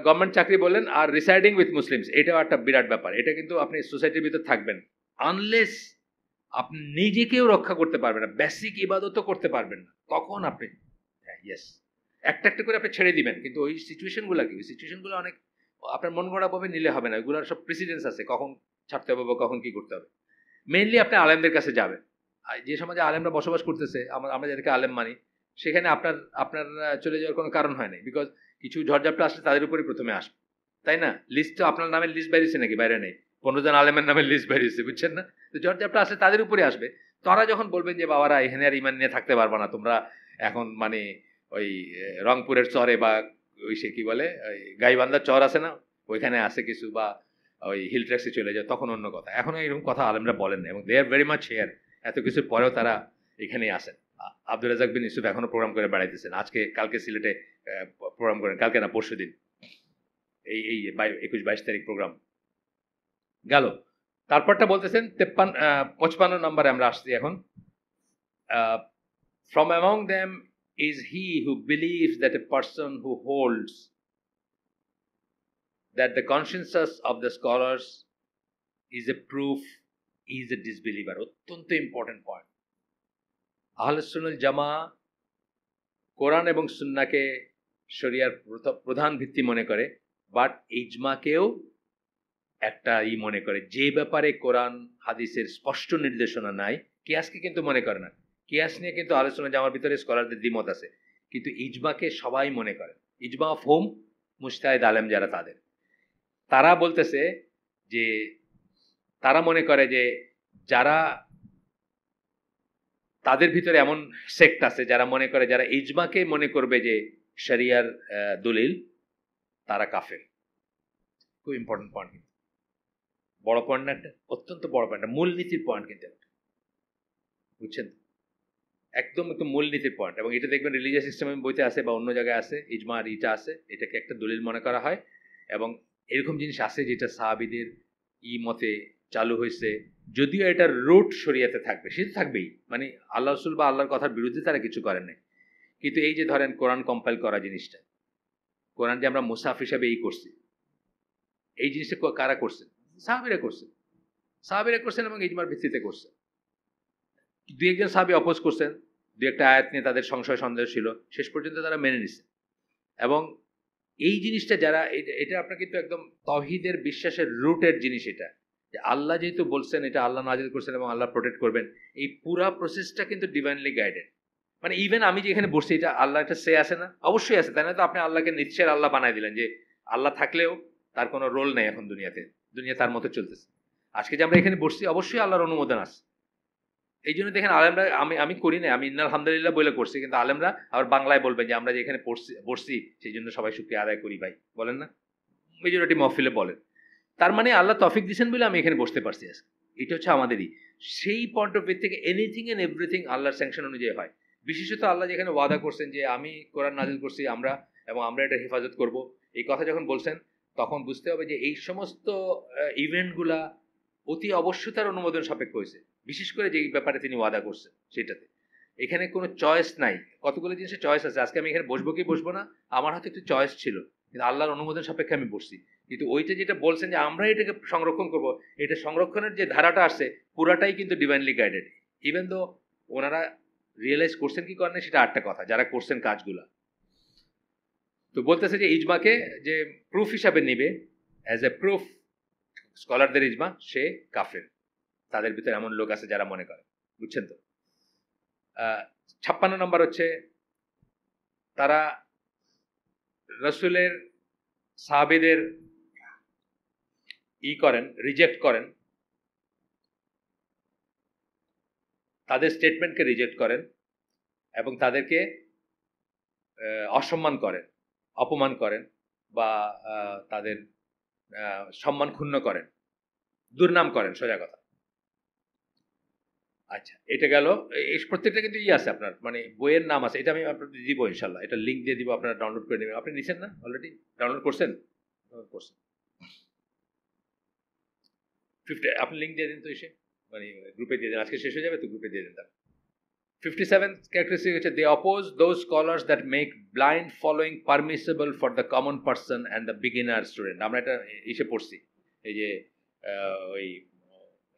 গভর্নমেন্ট চাকরি বললেন, আর রিসাইডিং উইথ মুসলিমস, এটাও একটা বিরাট ব্যাপার। এটা কিন্তু আপনি সোসাইটির ভিতর থাকবেন, আনলেস আপনি নিজেকেও রক্ষা করতে পারবেন না, বেসিক ইবাদতও করতে পারবেন না, তখন আপনি ইয়েস একটা একটা করে আপনি ছেড়ে দিবেন। কিন্তু ওই সিচুয়েশনগুলো কি, ওই সিচুয়েশনগুলো অনেক আপনার মন গড়াভাবে নিলে হবে না, ওইগুলোর সব প্রেসিডেন্স আছে, কখন ছাড়তে হবে বা কখন কি করতে হবে। মেইনলি আপনি আলেমদের কাছে যাবেন। যে সমাজে আলেমরা বসবাস করতেছে, আমরা যাদেরকে আলেম মানি, সেখানে আপনার চলে যাওয়ার কোনো কারণ হয় নাই। বিকজ কিছু ঝড়ঝাপটা আসলে তাদের উপরই প্রথমে আসবে, তাই না? লিস্ট তো আপনার নামের লিস্ট বেরিয়েছে নাকি? বাইরে নেই, 15 জন আলেমের নামের লিস্ট বেরিয়েছে, বুঝছেন না? তো ঝড়ঝাপটা আসলে তাদের উপরে আসবে। তারা যখন বলবেন যে বাবারা এখানে আর ইমান নিয়ে থাকতে পারবা না তোমরা, এখন মানে ওই রংপুরের চরে বা ওই সে কি বলে ওই গাইবান্ধার চর আছে না, ওইখানে আছে কিছু, বা ওই হিল ট্র্যাক্সে চলে যায়, তখন অন্য কথা। এখন এরকম কথা আলেমরা বলেন না, এবং দে আর ভেরি মাচ হেয়ার। এত কিছুর পরেও তারা এখানেই আসেন। আব্দুল রাজাক বিন ইউসুফ এখনো প্রোগ্রাম করে বেড়াইতেছেন, কালকে সিলেটে প্রোগ্রাম করেন, কালকে না পরশু দিন, এই 21-22 তারিখ প্রোগ্রাম গেল। তারপরটা বলতেছেন 55 নম্বরে আমরা আসছি এখন। From among them is he who believes that a person who holds that the consensus of the scholars is a proof is a disbeliever. অত্যন্ত ইম্পর্টেন্ট পয়েন্ট। আহলে সুন্নাত জামা কোরআন এবং সুন্নাহকে শরিয়ার প্রধান ভিত্তি মনে করে, বাট ইজমাকেও একটা মনে করে, যে ব্যাপারে কোরআন হাদিসের স্পষ্ট নির্দেশনা নাই। কিয়াসকে কিন্তু মনে করে না, কিয়াস নিয়ে কিন্তু আলোচনা জামার ভিতরে স্কলারদের দ্বিমত আছে, কিন্তু ইজমাকে সবাই মনে করে। ইজমা অফ হোম? মুজতাহিদ আলেম যারা, তারা বলতেছে যে তারা মনে করে যে যারা তাদের ভিতরে এমন সেক্ট আছে যারা মনে করে, যারা ইজমাকে মনে করবে যে শরিয়ার দলিল, তারা কাফের। খুব ইম্পর্টেন্ট পয়েন্ট, কিন্তু বড় পয়েন্ট না, একটা অত্যন্ত বড় পয়েন্ট, মূলনীতির পয়েন্ট কিন্তু একটা, বুঝছেন? একদম একদম মূলনীতির পয়েন্ট। এবং এটা দেখবেন রিলিজিয়াস সিস্টেমের বইতে আছে বা অন্য জায়গায় আছে, ইজমা আর ইটা আছে, এটাকে একটা দলিল মনে করা হয়। এবং এরকম জিনিস আছে যেটা সাহাবীদের মতে চালু হয়েছে, যদিও এটার রুট শরিয়াতে থাকবে, সে তো থাকবেই, মানে আল্লাহ রাসূল বা আল্লাহর কথার বিরুদ্ধে তারা কিছু করেন নাই। কিন্তু এই যে ধরেন কোরআন কম্পাইল করা জিনিসটা, কোরআন যে আমরা মুসাফ হিসাবে করছি, এই জিনিসটা কারা করছেন? সাহাবীরা করছেন, সাহাবীরা করছেন এবং ইজমার ভিত্তিতে করছেন। দুই একজন সাহাবী অপোজ করছেন, দু একটা আয়াত নিয়ে তাদের সংশয় সন্দেহ ছিল, শেষ পর্যন্ত তারা মেনে নিছে। এবং এই জিনিসটা যারা, এটা আপনার কিন্তু একদম তাওহীদের বিশ্বাসের রুটের জিনিস। এটা যে আল্লাহ যেহেতু বলছেন, এটা আল্লাহ নাজিল করছেন এবং আল্লাহ প্রোটেক্ট করবেন, এই পুরা প্রসেসটা কিন্তু ডিভাইনলি গাইডেড। মানে ইভেন আমি যে এখানে বসছি, এটা আল্লাহ একটা সে আছে না? অবশ্যই আছে, তাই না? তো আপনি আল্লাহকে নিশ্চয় আল্লাহ বানাই দিলেন, যে আল্লাহ থাকলেও তার কোনো রোল নেই এখন দুনিয়াতে, দুনিয়া তার মতো চলতেছে। আজকে যে আমরা এখানে বসছি, অবশ্যই আল্লাহর অনুমোদন আছে। এই জন্য দেখেন আলেমরা, আমি করি না, আমি ইন্নাল হামদুলিল্লাহ বলে করছি, কিন্তু আলেমরা আবার বাংলায় বলবেন যে আমরা যে এখানে বসছি সেই জন্য সবাই শুকরিয়া আদায় করি ভাই, বলেন না? মেজরিটি মহফিলে বলেন। তার মানে আল্লাহ তৌফিক দিয়েছেন বলে আমি এখানে বসতে পারছি আজকে। এটা হচ্ছে আমাদেরই সেই পয়েন্ট অফ ভিউ থেকে এনিথিং এন্ড এভরিথিং আল্লাহর স্যাংশন অনুযায়ী হয়। বিশেষত আল্লাহ যেখানে ওয়াদা করছেন যে আমি কোরআন নাজিল করছি আমরা, এবং আমরা এটা হেফাজত করব, এই কথা যখন বলছেন, তখন বুঝতে হবে যে এই সমস্ত ইভেন্টগুলা অতি অবশ্যতার অনুমোদন সাপেক্ষ হয়েছে, বিশেষ করে যে ব্যাপারে তিনি ওয়াদা করছেন সেটাতে। এখানে কোনো চয়েস নাই, কতগুলো জিনিসের চয়েস আছে। আজকে আমি এখানে বসবো কি বসবো না, আমার হাতে একটু চয়েস ছিল, কিন্তু আল্লাহর অনুমোদন সাপেক্ষে আমি বসছি। কিন্তু ওইটা যেটা বলছেন যে আমরা এটাকে সংরক্ষণ করব, এটা সংরক্ষণের যে ধারাটা আসছে পুরাটাই কিন্তু ডিভাইনলি গাইডেড। ইভেন দো ওনারা রিয়েলাইজ করছেন কি করেন সেটা আটটা কথা, যারা করছেন কাজগুলা। তো বলতেছে যে ইজমাকে যে প্রুফ হিসাবে নিবে, অ্যাজ এ প্রুফ স্কলারদের ইজমা, সে কাফের। তাদের ভিতরে এমন লোক আছে যারা মনে করে, বুঝছেন তো? 56 নম্বর হচ্ছে তারা রাসূলের সাহাবীদের করেন, রিজেক্ট করেন, তাদের স্টেটমেন্টকে রিজেক্ট করেন এবং তাদেরকে অসম্মান করেন, অপমান করেন, বা তাদের সম্মান ক্ষুণ্ণ করেন, দুর্নাম করেন, সোজা কথা। আচ্ছা, এটা গেল। এই প্রত্যেকটা কিন্তু আছে আপনার, মানে বইয়ের নাম আছে, এটা আমি আপনাদের দিব ইনশাল্লাহ, এটা লিঙ্ক দিয়ে দিব, আপনারা ডাউনলোড করে নেবেন। আপনি নিছেন না অলরেডি? ডাউনলোড করছেন? করছেন। 50 আপনি লিঙ্ক দিয়ে দিন তো, এসে মানে গ্রুপে দিয়ে দিন, আজকে শেষ হয়ে যাবে তো, গ্রুপে দিয়ে দিন। 57 characteristic হচ্ছে they oppose those scholars that make blind following permissible for the common person and the beginner student. আমরা এটা এসে পড়ছি, এই যে ওই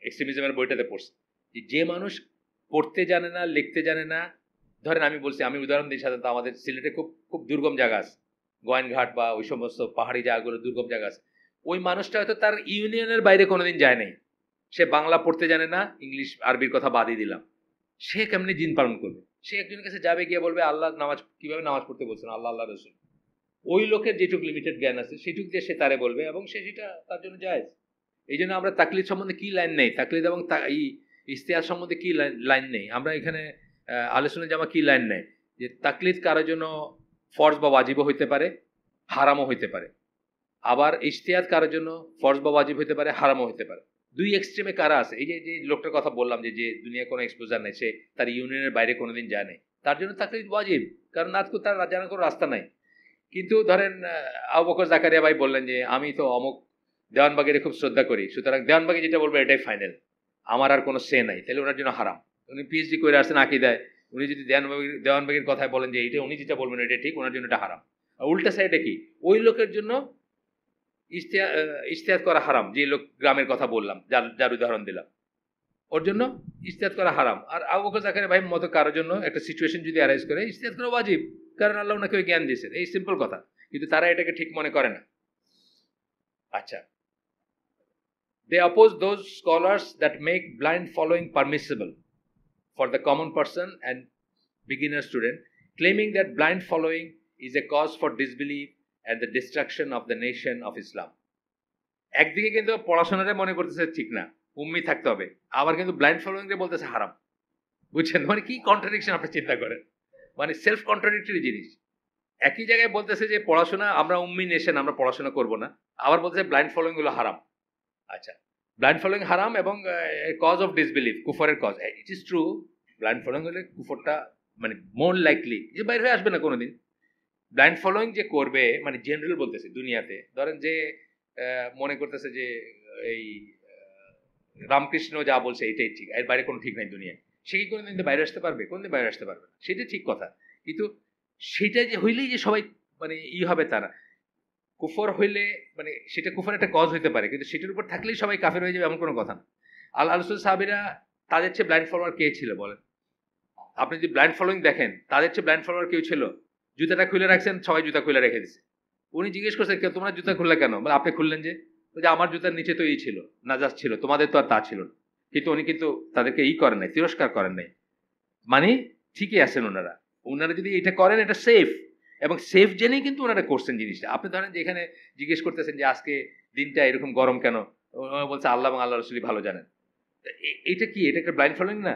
এক্সট্রিমিজমের বইটাতে পড়ছি, যে মানুষ পড়তে জানে না, লিখতে জানে না। ধরেন আমি বলছি, আমি উদাহরণ দিই, সাধারণত আমাদের সিলেটে খুব খুব দুর্গম জায়গা আছে, গোয়াইনঘাট বা ওই সমস্ত পাহাড়ি জায়গাগুলো দুর্গম জায়গা আছে। ওই মানুষটা হয়তো তার ইউনিয়নের বাইরে কোনোদিন যায় নাই, সে বাংলা পড়তে জানে না, ইংলিশ আরবির কথা বাদই দিলাম, সে কেমনি দিন পালন করবে? সে একজনের কাছে যাবে, গিয়ে বলবে আল্লাহ নামাজ কিভাবে নামাজ পড়তে বলছেন, আল্লাহ আল্লাহ রসুল। ওই লোকের যেটুক লিমিটেড জ্ঞান আছে সেটুক দিয়ে সে তারে বলবে, এবং সে সেটা তার জন্য জায়েজ। এই জন্য আমরা তাকলিদ সম্বন্ধে কি লাইন নেই, তাকলিদ এবং ইস্তেহাদ সম্বন্ধে কি লাইন নেই, আমরা এখানে আলোচনা জামা কি লাইন নেই, যে তাকলিদ কারোর জন্য ফরজ বা ওয়াজিবও হইতে পারে, হারামও হইতে পারে। আবার ইস্তেহাদ কারোর জন্য ফরজ বা ওয়াজিব হইতে পারে, হারামও হইতে পারে। দুই এক্সট্রিমে কারা আছে? এই যে যে লোকটার কথা বললাম, যে যে দুনিয়া কোনো এক্সপোজার নেই, সে তার ইউনিয়নের বাইরে কোনোদিন যায় নাই, তার জন্য তাকলিদ ওয়াজিব, কারণ আজকে তার জানার কোনো রাস্তা নাই। কিন্তু ধরেন আবু বকর জাকারিয়া ভাই বললেন যে আমি তো অমুক দেওয়ানবাগের খুব শ্রদ্ধা করি, সুতরাং দেওয়ানবাগে যেটা বলবো এটাই ফাইনাল, আমার আর কোনো সে নাই, তাহলে ওনার জন্য হারাম। উনি পিএইচডি করে আসছেন আকিদায়, উনি যদি দেওয়ানবাগের কথায় বলেন যে এইটা উনি যেটা বলবেন এটা ঠিক, ওনার জন্য এটা হারাম। আর উল্টা সাইডে কি, ওই লোকের জন্য ইজতিহাদ করা হারাম, যে লোক গ্রামের কথা বললাম, যার উদাহরণ দিলাম, ওর জন্য ইজতিহাদ করা হারাম। আর আবু বকর জাকারিয়া ভাই মতো কারোর জন্য একটা সিচুয়েশন যদি অ্যারাইজ করে, ইজতিহাদ করা ওয়াজিব, কারণ আল্লাহ ওনাকে ওই জ্ঞান দিয়েছেন, এই সিম্পল কথা। কিন্তু তারা এটাকে ঠিক মনে করে না। আচ্ছা, they oppose those scholars that make blind following permissible for the common person and beginner student, claiming that blind following is a cause for disbelief and the destruction of the nation of Islam. একদিকে কিন্তু পড়াশোনাটা মনে করতেছে ঠিক না, উম্মি থাকতে হবে, আবার কিন্তু ব্লাইন্ড ফলোয়িং রে বলতেছে হারাম। বুঝছেন? মানে কি কন্ট্রাডিকশন আপনি চিন্তা করেন, মানে সেলফ কন্ট্রাডিক্টরি জিনিস। একই জায়গায় বলতেছে যে পড়াশোনা, আমরা উম্মি নেশন, আমরা পড়াশোনা করব না, আবার বলতেছে ব্লাইন্ড ফলোইং গুলো হারাম। আচ্ছা, ব্লাইন্ড ফলোইং হারাম এবং কজ অফ ডিসবিলিভ, কুফরের cause. It is true, blind following হলে কুফরটা মানে মোর লাইকলি যে বাইরে হয়ে আসবে না কোনোদিন। ব্লাইন্ড ফলোইং যে করবে, মানে জেনারেল বলতেছে দুনিয়াতে, ধরেন যে মনে করতেছে যে এই রামকৃষ্ণ যা বলছে এটাই ঠিক, এর বাইরে কোনো ঠিক নাই দুনিয়া, সে কি কোনোদিন বাইরে আসতে পারবে? কোনোদিন বাইরে আসতে পারবে না, সেটা ঠিক কথা। কিন্তু সেটা যে হইলেই যে সবাই মানে হবে তা না। কুফর হইলে মানে সেটা কুফর একটা কজ হইতে পারে, কিন্তু সেটার উপর থাকলেই সবাই কাফের হয়ে যাবে এমন কোনো কথা না। আল্লাহ রাসূল সাহাবীরা তাদের চেয়ে ব্লাইন্ড ফলোয়ার কে ছিল বলেন? আপনি যদি ব্লাইন্ড ফলোইং দেখেন, তাদের চেয়ে ব্লাইন্ড ফলোয়ার কেউ ছিল? জুতাটা খুলে রাখছেন, সবাই জুতা খুলে রেখে দিচ্ছে। উনি জিজ্ঞেস করছেন, কেউ তোমরা জুতা খুললে কেন? বলে আপনি খুললেন যে? যে আমার জুতার নিচে তো এই ছিল, নাজাস ছিল, তোমাদের তো আর তা ছিল না। কিন্তু উনি কিন্তু তাদেরকে করেন নাই, তিরস্কার করেন নাই, মানে ঠিকই আছেন ওনারা। ওনারা যদি এটা করেন, এটা সেফ, এবং সেফ জেনেই কিন্তু ওনারা করছেন জিনিসটা। আপনি ধরেন যে এখানে জিজ্ঞেস করতেছেন যে আজকে দিনটা এরকম গরম কেন, ওনারা বলছে আল্লাহ এবং আল্লাহ রসুলই ভালো জানেন। এটা কি, এটা একটা ব্লাইন্ড ফলোইং না?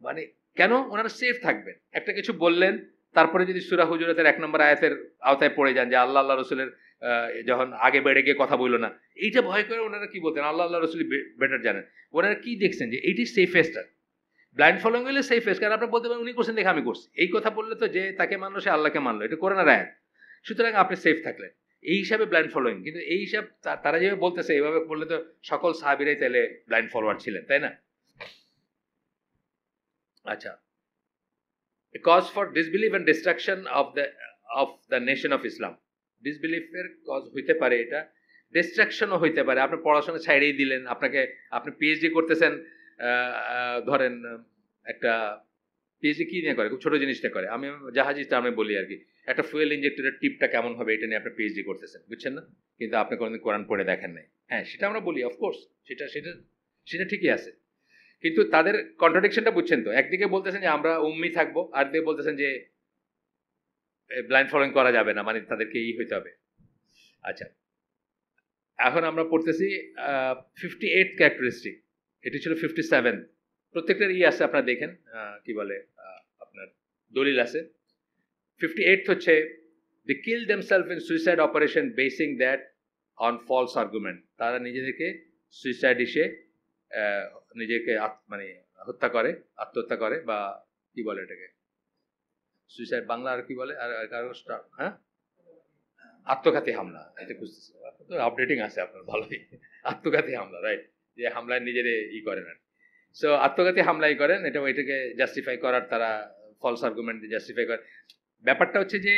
মানে কেন? ওনারা সেফ থাকবেন। একটা কিছু বললেন, তারপরে যদি সূরা হুজুরাতের 1 নম্বর আয়াতের আওতায় পড়ে যান যে আল্লাহ আল্লাহ রসুলের যখন আগে বেড়ে গিয়ে কথা বললো না, এইটা ভয় করে ওনারা কি বলতেন, আল্লাহ আল্লাহ রসুল বেটার জানেন। ওনারা কি দেখছেন যে এইটি সেফেস্ট। ব্লাইন্ড ফলোইং হলে সেফেস্ট, কারণ আপনি বলতে পারেন উনি করছেন দেখে আমি করছি, এই কথা বললে তো যে তাকে মানলো সে আল্লাহকে মানলো, এটা করে না আয়াত। সুতরাং আপনি সেফ থাকলেন, এই হিসাবে ব্লাইন্ড ফলোইং। কিন্তু এই হিসাব তারা যেভাবে বলতেছে, এইভাবে বললে তো সকল সাহাবীরাই তাহলে ব্লাইন্ড ফলোয়ার ছিলেন, তাই না? আচ্ছা, a cause for disbelief and destruction of the nation of Islam. ডিসবিলিফের কজ হইতে পারে, এটা ডিস্ট্রাকশনও হইতে পারে। আপনি পড়াশোনা ছাইড়েই দিলেন, আপনি পিএইচডি করতেছেন, ধরেন একটা পিএইচডি কি নিয়ে করে, খুব ছোট জিনিসটা করে, আমি জাহাজিটা আমি বলি আর কি, একটা ফুয়েল ইঞ্জেক্টরের টিপটা কেমন হবে এটা নিয়ে আপনি পিএইচডি করতেছেন, বুঝছেন না? কিন্তু আপনি কোনোদিন কোরআন পড়ে দেখেন নাই। হ্যাঁ, সেটা আমরা বলি, অফকোর্স সেটা সেটা সেটা ঠিকই আছে, কিন্তু তাদের কন্ট্রাডিকশনটা বুঝছেন তো? একদিকে বলতেছেন যে আমরা উম্মি থাকবো, আর দিকে বলতেছেন যে ব্লাইন্ড ফলোইং করা যাবে না, মানে তাদেরকে হইতে হবে। আচ্ছা, এখন আমরা পড়তেছি 58 ক্যারেক্টারিস্টিক, এটি ছিল 57। প্রত্যেকটার আছে, আপনারা দেখেন কি বলে আপনার দলিল আছে। 58 হচ্ছে they kill themselves in suicide operation basing that on false argument. তারা নিজেদেরকে সুইসাইড নিজেকে মানে হত্যা করে, আত্মহত্যা করে, বা কি বলে এটাকে, সুইসাইড বাংলা আর কি বলে, আর হ্যাঁ, আত্মঘাতী হামলা, এটা খুঁজতেছি, আপডেটিং আছে আপনার ভালোই। আত্মঘাতী হামলা, রাইট, যে হামলায় নিজেরে করেন আর। সো আত্মঘাতী হামলাই করেন, এটাকে জাস্টিফাই করার, তারা ফলস আর্গুমেন্ট দিয়ে জাস্টিফাই করে। ব্যাপারটা হচ্ছে যে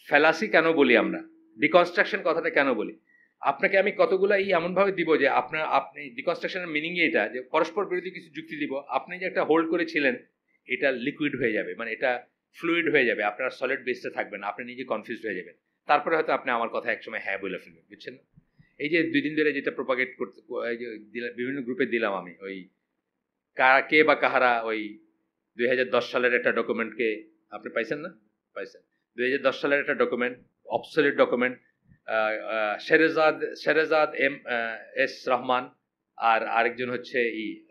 ফ্যালাসি কেন বলি আমরা, ডিকনস্ট্রাকশন কথাটা কেন বলি, আপনাকে আমি কতগুলো এমনভাবে দিব যে আপনি ডিকনস্ট্রাকশনের মিনিং এটা যে পরস্পর বিরোধী কিছু যুক্তি দিব, আপনি যে একটা হোল্ড করেছিলেন এটা লিকুইড হয়ে যাবে, মানে এটা ফ্লুইড হয়ে যাবে, আপনার সলিড বেসটা থাকবে না, আপনি নিজে কনফিউজড হয়ে যাবেন, তারপরে হয়তো আপনি আমার কথা একসময় হ্যাঁ বলে ফেলবেন, বুঝছেন? এই যে 2 দিন ধরে যেটা প্রোপাগেট করতে বিভিন্ন গ্রুপে দিলাম আমি, ওই কে বা কাহারা ওই 2010 সালের একটা ডকুমেন্টকে আপনি পাইছেন না? পাইছেন। 2010 সালের একটা document, obsolete document, Sherzad S Rahman, আর আরেকজন হচ্ছে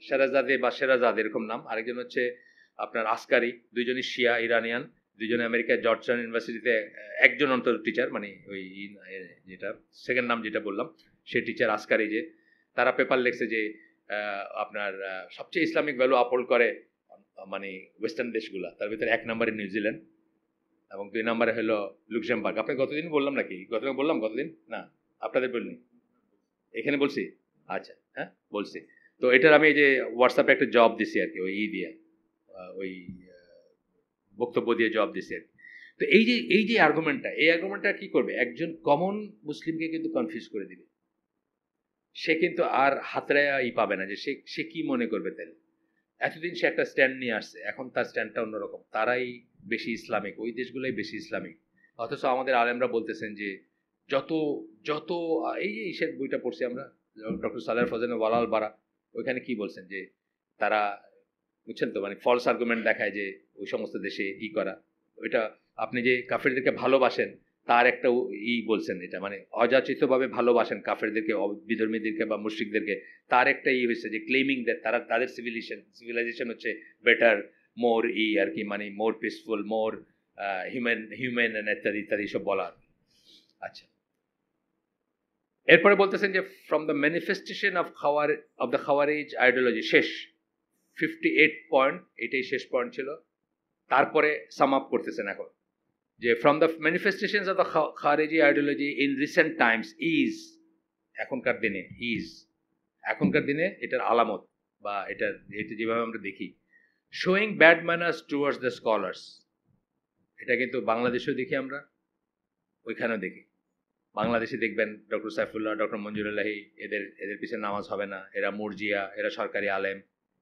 শেরাজাদে বা শেরাজাদ এরকম নাম, আরেকজন হচ্ছে আপনার আসকারি, দুইজনই শিয়া ইরানিয়ান, দুইজনে আমেরিকার জর্জটাউন ইউনিভার্সিটিতে, একজন অন্তত টিচার, মানে ওই যেটা সেকেন্ড নাম যেটা বললাম সে টিচার আসকারি, যে তারা পেপার লিখছে যে আপনার সবচেয়ে ইসলামিক ভ্যালু আপহোল্ড করে মানে ওয়েস্টার্ন দেশগুলা, তার ভিতরে 1 নম্বরে নিউজিল্যান্ড এবং 2 নম্বরে হলো লুক্সেমবার্গ। আপনি গতদিন বললাম নাকি? গতদিন বললাম, গতদিন না আপনাদের বলিনি, এখানে বলছি। আচ্ছা, হ্যাঁ বলছি। তো এটার আমি এই যে হোয়াটসঅ্যাপে একটা জব দিছি আর কি, ওই দিয়ে ওই বক্তব্য দিয়ে জব দিছি আর কি। তো এই যে আর্গুমেন্টটা কি করবে, একজন কমন মুসলিমকে কিন্তু কনফিউজ করে দিবে, সে কিন্তু আর হাতড়াই পাবে না যে সে কি মনে করবে। তাহলে এতদিন সে একটা স্ট্যান্ড নিয়ে আসছে, এখন তার স্ট্যান্ডটা অন্যরকম, তারাই বেশি ইসলামিক, ওই দেশগুলোই বেশি ইসলামিক। অথচ আমাদের আলেমরা বলতেছেন যে যত যত এই যে ঈশের বইটা পড়ছি আমরা, ডক্টর সালেহ ফজলের ওয়ালাল বারা, ওইখানে কি বলছেন যে তারা, বুঝছেন তো, মানে ফলস আর্গুমেন্ট দেখায় যে ওই সমস্ত দেশে করা, ওইটা আপনি যে কাফেরদেরকে ভালোবাসেন তার একটা বলছেন, এটা মানে অযাচিতভাবে ভালোবাসেন কাফেরদেরকে, বিধর্মীদেরকে বা মুশরিকদেরকে, তার একটা হয়েছে যে ক্লেমিং দ্যাট তাদের সিভিলাইজেশন হচ্ছে বেটার, মোর আর কি মানে মোর পিসফুল, মোর হিউম্যান ইত্যাদি ইত্যাদি সব বলা। আচ্ছা, এরপরে বলতেছেন যে from the manifestation of the খাওয়ারিজ আইডিওলজি, শেষ 58 পয়েন্ট, এটাই শেষ পয়েন্ট ছিল। তারপরে সাম আপ করতেছেন এখন যে from the manifestations of the খাওয়ারিজি ideology in recent times is, এখনকার দিনে এটার আলামত বা এটা যেভাবে আমরা দেখি, showing bad manners towards the scholars. এটা কিন্তু বাংলাদেশেও দেখি আমরা, ওইখানেও দেখি। বাংলাদেশে দেখবেন ডক্টর সাইফুল্লাহ, ডক্টর মঞ্জুরুল্লাহি, এদের পিছনে নামাজ হবে না, এরা মুরজিয়া, এরা সরকারি আলেম,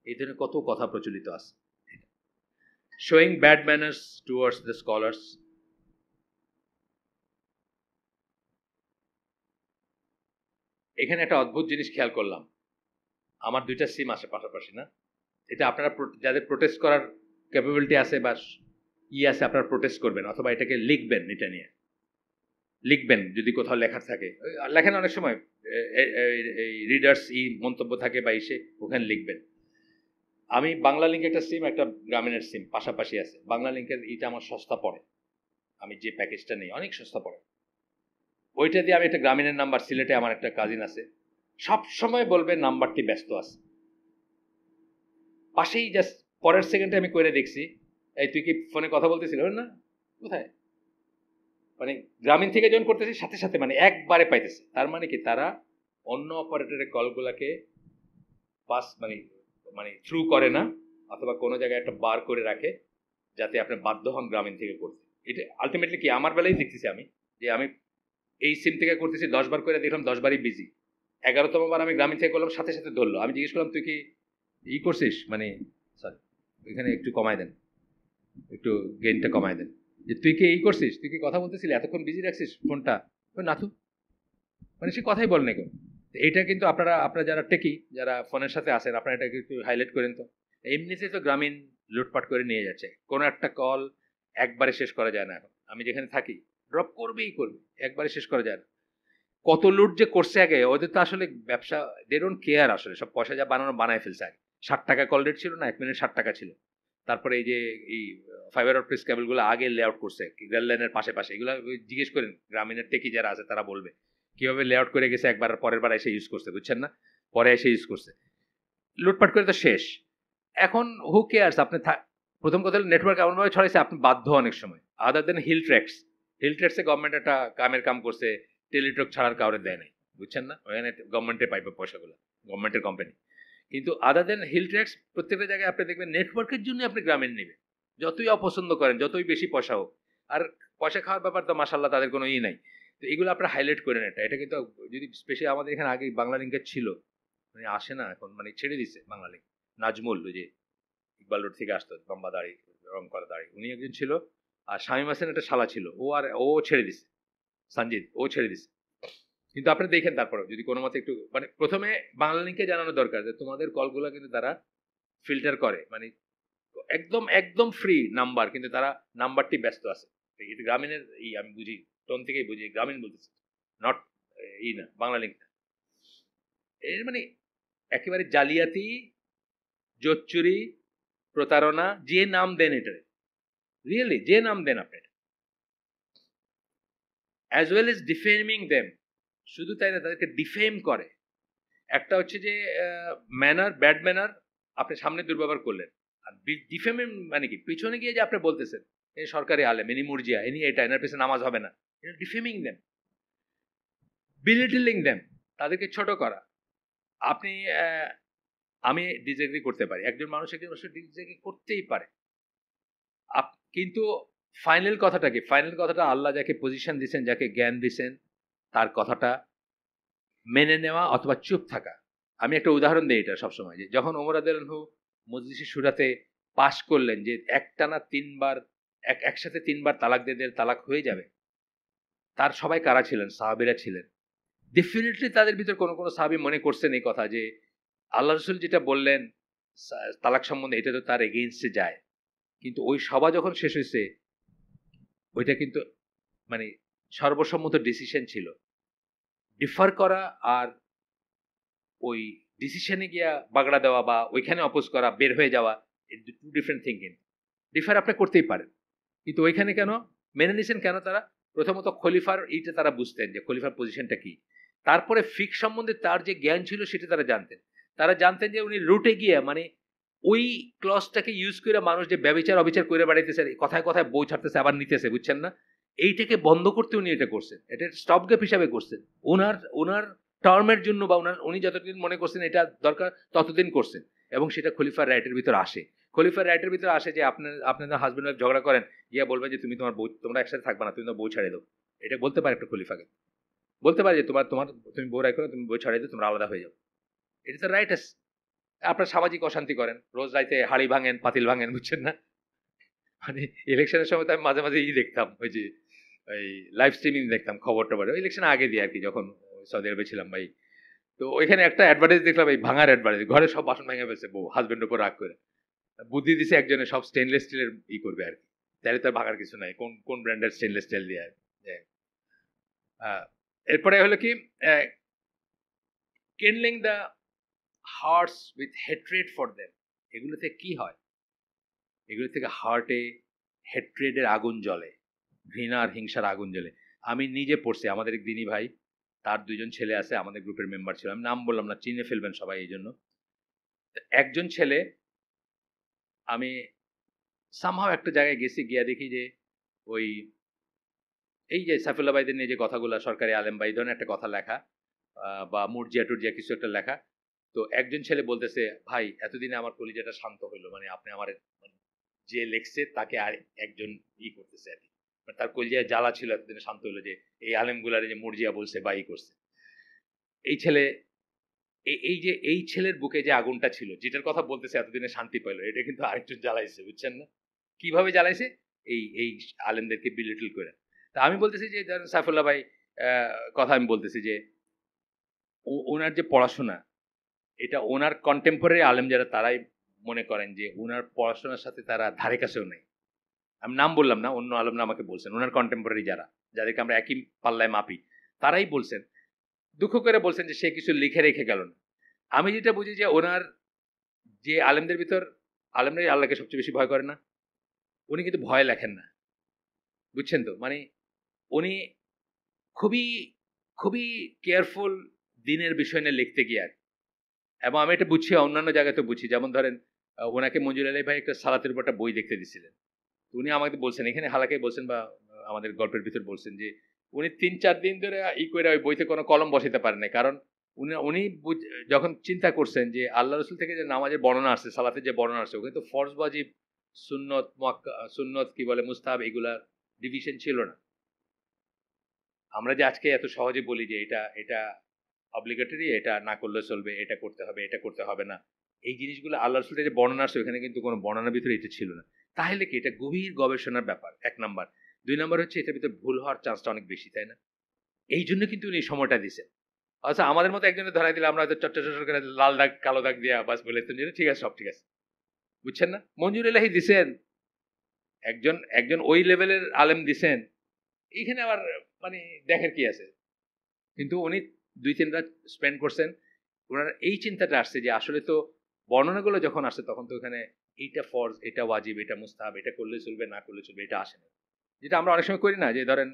এই ধরনের কত কথা প্রচলিত আছে। Showing bad manners towards the scholars. এখানে একটা অদ্ভুত জিনিস খেয়াল করলাম, আমার দুইটা সিম আসে পাশাপাশি না, এটা আপনারা যাদের প্রোটেস্ট করার ক্যাপাবিলিটি আছে বা আছে, আপনারা প্রোটেস্ট করবেন অথবা এটাকে লিখবেন, এটা নিয়ে লিখবেন যদি কোথাও লেখা থাকে, লেখেন অনেক সময় এই রিডার্স মন্তব্য থাকে বা ওখানে লিখবেন। আমি বাংলা লিঙ্ক একটা সিম, একটা গ্রামীণের সিম পাশাপাশি আছে। বাংলা লিঙ্কের এটা আমার সস্তা পড়ে, আমি যে প্যাকেজটা নেই অনেক সস্তা পড়ে, ওইটা দিয়ে আমি একটা গ্রামীণের নাম্বার, সিলেটে আমার একটা কাজিন আছে, সব সময় বলবে নাম্বারটি ব্যস্ত আছে। পাশেই জাস্ট পরের সেকেন্ডে আমি করে দেখছি, এই তুই কি ফোনে কথা বলতেছিল না, কোথায়, মানে গ্রামীণ থেকে যখন করতেছি সাথে সাথে মানে একবারে পাইতেছে। তার মানে কি, তারা অন্য অপারেটরের কলগুলাকে পাস মানে থ্রু করে না, অথবা কোনো জায়গায় একটা বার করে রাখে যাতে আপনি বাধ্য হন গ্রামীণ থেকে করতে। এটা আলটিমেটলি কি, আমার বেলায় দেখতেছি আমি, যে আমি এই সিম থেকে করতেছি 10 বার করে দেখলাম 10 বারই বিজি, 11তম বার আমি গ্রামীণ থেকে করলাম, সাথে সাথে ধরলো। আমি জিজ্ঞেস করলাম তুই কি করছিস, মানে সরি এখানে একটু কমায় দেন, একটু গেইনটা কমায় দেন, যে তুই কি করছিস, তুই কি কথা বলতেছিলি, এতক্ষণ বিজি রাখছিস ফোনটা, না তো, মানে সে কথাই বল না কেউ। এইটা কিন্তু আপনারা যারা টেকি, যারা ফোনের সাথে আসেন, আপনারা এটাকে একটু হাইলাইট করেন তো। এমনিতে তো গ্রামীণ লুটপাট করে নিয়ে যাচ্ছে, কোনো একটা কল একবারে শেষ করা যায় না। এখন আমি যেখানে থাকি ড্রপ করবেই করবে, একবারে শেষ করা যায় না। কত লুট যে করছে আগে, ওদের তো আসলে ব্যবসা, দে ডোন্ট কেয়ার, আসলে সব পয়সা যা বানায় ফেলছে আগে। 60 টাকা কল রেট ছিল না, 1 মিনিট 60 টাকা ছিল। তারপরে এই যে এই ফাইবার অপটিক্স কেবলগুলো আগে লেআউট করছে রেল লাইনের পাশে, এগুলো জিজ্ঞেস করেন গ্রামীণের টেকি যারা আছে, তারা বলবে কিভাবে লেআউট করে গেছে, একবার পরের বার এসে ইউজ করছে, বুঝছেন না, পরে এসে ইউজ করছে, লুটপাট করে তো শেষ। এখন হু কেয়ার্স, আপনি প্রথম কথা নেটওয়ার্ক এমনভাবে ছড়াইছে, আপনি বাধ্য অনেক সময়, আদার দেন হিল ট্র্যাক্সে গভর্নমেন্ট একটা কামের কাম করছে, টেলিটক ছাড়ার কাউরে দেয় নাই, বুঝছেন না, ওখানে গভর্নমেন্টে পাইবে পয়সাগুলো, গভর্নমেন্টের কোম্পানি। কিন্তু আদার দেন হিল ট্র্যাক্স, প্রত্যেকটা জায়গায় আপনি দেখবেন নেটওয়ার্কের জন্য আপনি গ্রামীণ নেবেন, যতই অপছন্দ করেন, যতই বেশি পয়সা হোক। আর পয়সা খাওয়ার ব্যাপার তো মাশাল্লাহ তাদের কোনো নাই। তো এগুলো আপনারা হাইলাইট করেন। এটা কিন্তু যদি স্পেশালি আমাদের এখানে আগে বাংলা লিঙ্কের ছিল, মানে আসে না এখন, মানে ছেড়ে দিচ্ছে বাংলা লিঙ্ক। নাজমুল, ওই যে ইকবাল রোড থেকে আসতো, লম্বা দাড়ি, রং করা দাড়ি, উনি একজন ছিল। আর শামীম হাসান একটা শালা ছিল, ও ছেড়ে দিছে, সঞ্জিত, ও ছেড়ে দিছে। কিন্তু আপনি দেখেন তারপরে যদি কোনো মতে একটু, মানে প্রথমে বাংলা লিঙ্কে জানানো দরকার যে তোমাদের কলগুলো কিন্তু তারা ফিল্টার করে, মানে একদম একদম ফ্রি নাম্বার, কিন্তু তারা নাম্বারটি ব্যস্ত আছে। এটা গ্রামীণের আমি বুঝি, টোন থেকেই বুঝি গ্রামীণ বলতেছে, নট না বাংলা লিঙ্ক না। এর মানে একেবারে জালিয়াতি, জোচ্চুরি, প্রতারণা, যে নাম দেন এটা, রিয়েলি যে নাম দেন আপনি, অ্যাজ ওয়েল এজ ডিফেমিং দেম। শুধু তাই না, তাদেরকে ডিফেম করে। একটা হচ্ছে যে ম্যানার, ব্যাড ম্যানার, আপনি সামনে দুর্ব্যবহার করলেন। আর ডিফেমিং মানে কি, পিছনে গিয়ে যে আপনি বলতেছেন এই সরকারি আলেম, ইনি মুরজিয়া, ইনি এটা, এনার পেছনে নামাজ হবে না, এটা ডিফেমিং দেম, বিলিটলিং দেম, তাদেরকে ছোট করা। আপনি আমি ডিসএগ্রি করতে পারি, একজন মানুষ ডিসএগ্রি করতেই পারে, কিন্তু ফাইনাল কথাটা কি, ফাইনাল কথাটা আল্লাহ যাকে পজিশন দিচ্ছেন, যাকে জ্ঞান দিচ্ছেন, তার কথাটা মেনে নেওয়া অথবা চুপ থাকা। আমি একটা উদাহরণ দিই এটা সবসময়, যে যখন ওমর রাদিয়াল্লাহু আনহু মজলিসে শুরাতে পাশ করলেন যে একটানা 3 বার, একসাথে 3 বার তালাক দিয়ে তালাক হয়ে যাবে, তার সবাই কারা ছিলেন, সাহাবীরা ছিলেন। ডেফিনেটলি তাদের ভিতর কোনো কোনো সাহাবী মনে করছেন এই কথা, যে আল্লাহ রাসূল যেটা বললেন তালাক সম্বন্ধে, এটা তো তার এগেইনস্টে যায়। কিন্তু ওই সভা যখন শেষ হয়েছে, ওইটা কিন্তু মানে সর্বসম্মত ডিসিশন ছিল। ডিফার করা আর ওই ডিসিশনে গিয়া বাগড়া দেওয়া বা ওইখানে অপোজ করা, বের হয়ে যাওয়া, টু ডিফারেন্ট থিঙ্কিং। ডিফার আপনি করতেই পারেন, কিন্তু ওইখানে কেন মেনে নিয়েছেন? কেন তারা প্রথমত খলিফার এইটা তারা বুঝতেন যে খলিফার পজিশনটা কি, তারপরে ফিক সম্বন্ধে তার যে জ্ঞান ছিল সেটা তারা জানতেন। তারা জানতেন যে উনি রুটে গিয়ে মানে ওই ক্লজটাকে ইউজ করে মানুষ যে ব্যবিচার অবিচার করে বেড়াইতেছে, কথায় কথায় বই ছাড়তেছে আবার নিতেছে, বুঝছেন না? এইটাকে বন্ধ করতে উনি এটা করছেন, এটা স্টপ গ্যাপ হিসাবে করছেন। ওনার টার্মের জন্য বা উনি যতদিন মনে করছেন এটা দরকার ততদিন করছেন, এবং সেটা খলিফার রাইটের ভিতর আসে। খলিফার রাইটের ভিতরে আসে যে আপনার হাজবেন্ড ওয়াইফ ঝগড়া করেন, গিয়া বলবে যে তুমি তোমার বউ, তোমরা একসাথে থাকবে না, তুমি তোমার বউ ছাড়িয়ে দাও। এটা বলতে পারে একটা খলিফাকে, বলতে পারে যে তুমি বউ রাখো না, তুমি বউ ছাড়িয়ে দাও, তোমরা আলাদা হয়ে যাও। এটা তো রাইট আছে। আপনার সামাজিক অশান্তি করেন, রোজ রাইতে হাড়ি ভাঙেন, পাতিল ভাঙেন, বুঝছেন না? মানে ইলেকশনের সময় তো আমি মাঝে মাঝে দেখতাম, ওই যে ওই লাইভ স্ট্রিমিং দেখতাম, খবর টবর ইলেকশন আগে দিয়ে আর কি, যখন সৌদি আরবে ছিলাম ভাই। তো ওইখানে একটা অ্যাডভার্টাইজ দেখলাম, এই ভাঙার অ্যাডভার্টাইজ, ঘরে সব বাসন ভেঙে ফেলছে বউ, হাজবেন্ডের উপর রাগ করে। বুদ্ধি দিছে একজনে, সব স্টেনলেস স্টিলের করবে আর কি, তাহলে তো আর ভাঙার কিছু নাই, কোন কোন ব্র্যান্ডের স্টেনলেস স্টিল দিয়ে আর কি। এরপরে হলো কি, কিনলিং the hertz with hatred for them. এগুলোতে কি হয়? এগুলো থেকে হার্টে হেট্রেডের আগুন জ্বলে, ঘৃণার হিংসার আগুন জ্বলে। আমি নিজে পড়ছি, আমাদের এক দিনী ভাই, তার 2 জন ছেলে আছে, আমাদের গ্রুপের মেম্বার ছিল, আমি নাম বললাম না, চিনে ফেলবেন সবাই এই জন্য। একজন ছেলে, আমি সামহাও একটা জায়গায় গেছি, গিয়া দেখি যে ওই এই যে সাইফুল্লাহ ভাইদের নিয়ে যে কথাগুলো, সরকারি আলেম ভাই ধরনের একটা কথা লেখা, বা মুরজিয়া টুরজিয়া কিছু একটা লেখা। তো একজন ছেলে বলতেছে, ভাই এতদিনে আমার কলিজাটা শান্ত হইলো, মানে আপনি আমার যে লেখছে তাকে আর একজন করতেছে আর কি, তার কলিজায় জ্বালা ছিল এতদিনে শান্ত হলো, যে এই আলেমগুলারে যে মুরজিয়া বলছে বা করছে। এই ছেলে, এই ছেলের বুকে যে আগুনটা ছিল, যেটার কথা বলতেছে এতদিনে শান্তি পাইলো, এটা কিন্তু আরেকজন জ্বালাইছে, বুঝছেন না? কিভাবে জ্বালাইছে? এই আলেমদেরকে বিলিটল করে। তা আমি বলতেছি যে সাইফুল্লাহ ভাই কথা আমি বলতেছি যে ওনার যে পড়াশোনা, এটা ওনার কন্টেম্পোরারি আলেম যারা, তারাই মনে করেন যে ওনার পড়াশোনার সাথে তারা ধারে কাছেও নেই। আমি নাম বললাম না, অন্য আলেমরা আমাকে বলছেন, ওনার কন্টেম্পোরারি যারা, যাদেরকে আমরা একই পাল্লায় মাপি, তারাই বলছেন, দুঃখ করে বলছেন যে সে কিছু লিখে রেখে গেল না। আমি যেটা বুঝি যে ওনার যে আলেমদের ভিতর, আলেমরাই আল্লাহকে সবচেয়ে বেশি ভয় করে না, উনি কিন্তু ভয় লেখেন না, বুঝছেন তো? মানে উনি খুবই খুবই কেয়ারফুল দিনের বিষয় নিয়ে লিখতে গিয়ে আর। এবং আমি এটা বুঝছি, অন্যান্য জায়গায় তো বুঝছি, যেমন ধরেন ওনাকে মঞ্জুর আলী ভাই একটা সালাতের উপর একটা বই দেখতে দিচ্ছিলেন। উনি আমাকে বলছেন, এখানে হালাকাই বলছেন বা আমাদের গল্পের ভিতর বলছেন যে উনি 3-4 দিন ধরে করে ওই বইতে কোনো কলম বসাতে পারেন নাই, কারণ উনি যখন চিন্তা করছেন যে আল্লাহ রসুল থেকে যে নামাজের বর্ণনা আসছে, সালাতের যে বর্ণনা আসছে, ওখানে তো ফরজ ওয়াজিব, সুন্নত, সুন্নত কি বলে, মুস্তাহাব, এগুলা ডিভিশন ছিল না। আমরা যে আজকে এত সহজে বলি যে এটা অব্লিগেটরি, এটা না করলে চলবে, এটা করতে হবে, এটা করতে হবে না, এই জিনিসগুলো আল্লাহ রসুল থেকে যে বর্ণনা আসছে, ওখানে কিন্তু কোনো বর্ণনার ভিতরে এটা ছিল না। তাহলে কি এটা গভীর গবেষণার ব্যাপার, 1 নাম্বার। 2 নাম্বার হচ্ছে এটার ভিতরে ভুল হওয়ার চান্সটা অনেক বেশি, তাই না? এই জন্য কিন্তু উনি সময়টা দিচ্ছেন। আচ্ছা, আমাদের মতো একজনের ধরাই দিলে আমরা হয়তো চট্টর করে লাল দাগ কালো দাগ দিয়ে বাস বলে ঠিক আছে, সব ঠিক আছে, বুঝছেন না? মঞ্জুর এলাহি দিছেন, একজন ওই লেভেলের আলেম দিছেন, এইখানে আবার মানে দেখার কি আছে? কিন্তু উনি 2-3 রাত স্পেন্ড করছেন, ওনার এই চিন্তাটা আসছে যে আসলে তো বর্ণনাগুলো যখন আসছে, তখন তো ওখানে এইটা ফরজ, এটা ওয়াজিব, এটা মুস্তাহাব, এটা করলে চলবে, না করলে চলবে, এটা আসে না। যেটা আমরা অনেক সময় করি না, যে ধরেন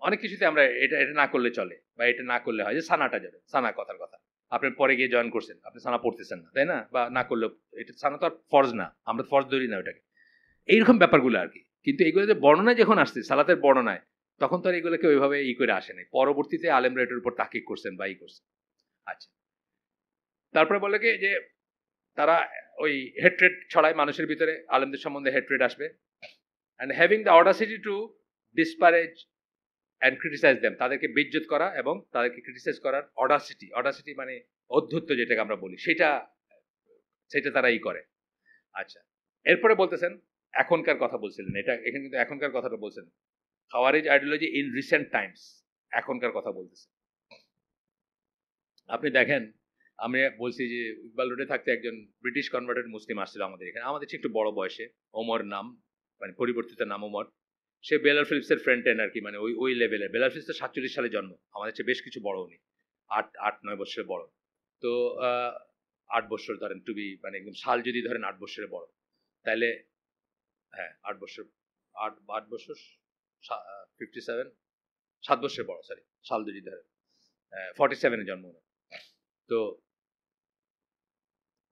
অনেক কিছুতে আমরা এটা না করলে চলে, বা এটা না করলে হয়, যে সানাটা যাবে, সানা কথার কথা, আপনি পরে গিয়ে জয়েন করছেন, আপনি সানা পড়তেছেন না, তাই না? বা না করলে, এটা সানা তো আর ফরজ না, আমরা ফরজ ধরি না ওটাকে, এইরকম ব্যাপারগুলো আর কি। কিন্তু এগুলো যে বর্ণনায় যখন আসছে, সালাতের বর্ণনায়, তখন তো আর এগুলোকে ওইভাবে করে আসে নাই, পরবর্তীতে আলেমরা এটার উপর তাকিক করছেন বা করছেন। আচ্ছা, তারপরে বলে কি যে তারা ওই হেট্রেড ছড়ায় মানুষের ভিতরে, আলেমদের সম্বন্ধে হেট্রেড আসবে, and having the audacity to disparage and criticise them, তাদেরকে বেইজ্জত করা এবং তাদেরকে ক্রিটিসাইজ করার অডাসিটি মানে অধ্যত্ব যেটাকে আমরা বলি, সেটা তারা করে। আচ্ছা, এরপরে বলতেছেন এখনকার কথা বলছিলেন, এটা এখানে কিন্তু এখনকার কথাটা বলছেন, খাওয়ারিজ আইডিওলজি ইন রিসেন্ট টাইমস, এখনকার কথা বলতেছে। আপনি দেখেন, আমি বলছি যে ইকবাল রোডে থাকতে একজন ব্রিটিশ কনভার্টেড মুসলিম আসছিল আমাদের এখানে, আমাদের চেয়ে একটু বড় বয়সে, ওমর নাম, মানে পরিবর্তিত নাম ওমর। সে বেলার ফিলিপসের ফ্রেন্ড টেন আর কি, মানে ওই লেভেলের। বেলার ফিলিপস তো 47 সালে জন্ম, আমাদের চেয়ে বেশ কিছু বড় উনি, 8-9 বছরের বড়। তো 8 বছর ধরেন টু বি মানে একদম সাল যদি ধরেন 8 বছরের বড়, তাহলে হ্যাঁ 8 বছর 8 বছর 57 7 বছরের বড়, সরি সাল যদি ধরেন 47-এ জন্ম ওনার। তো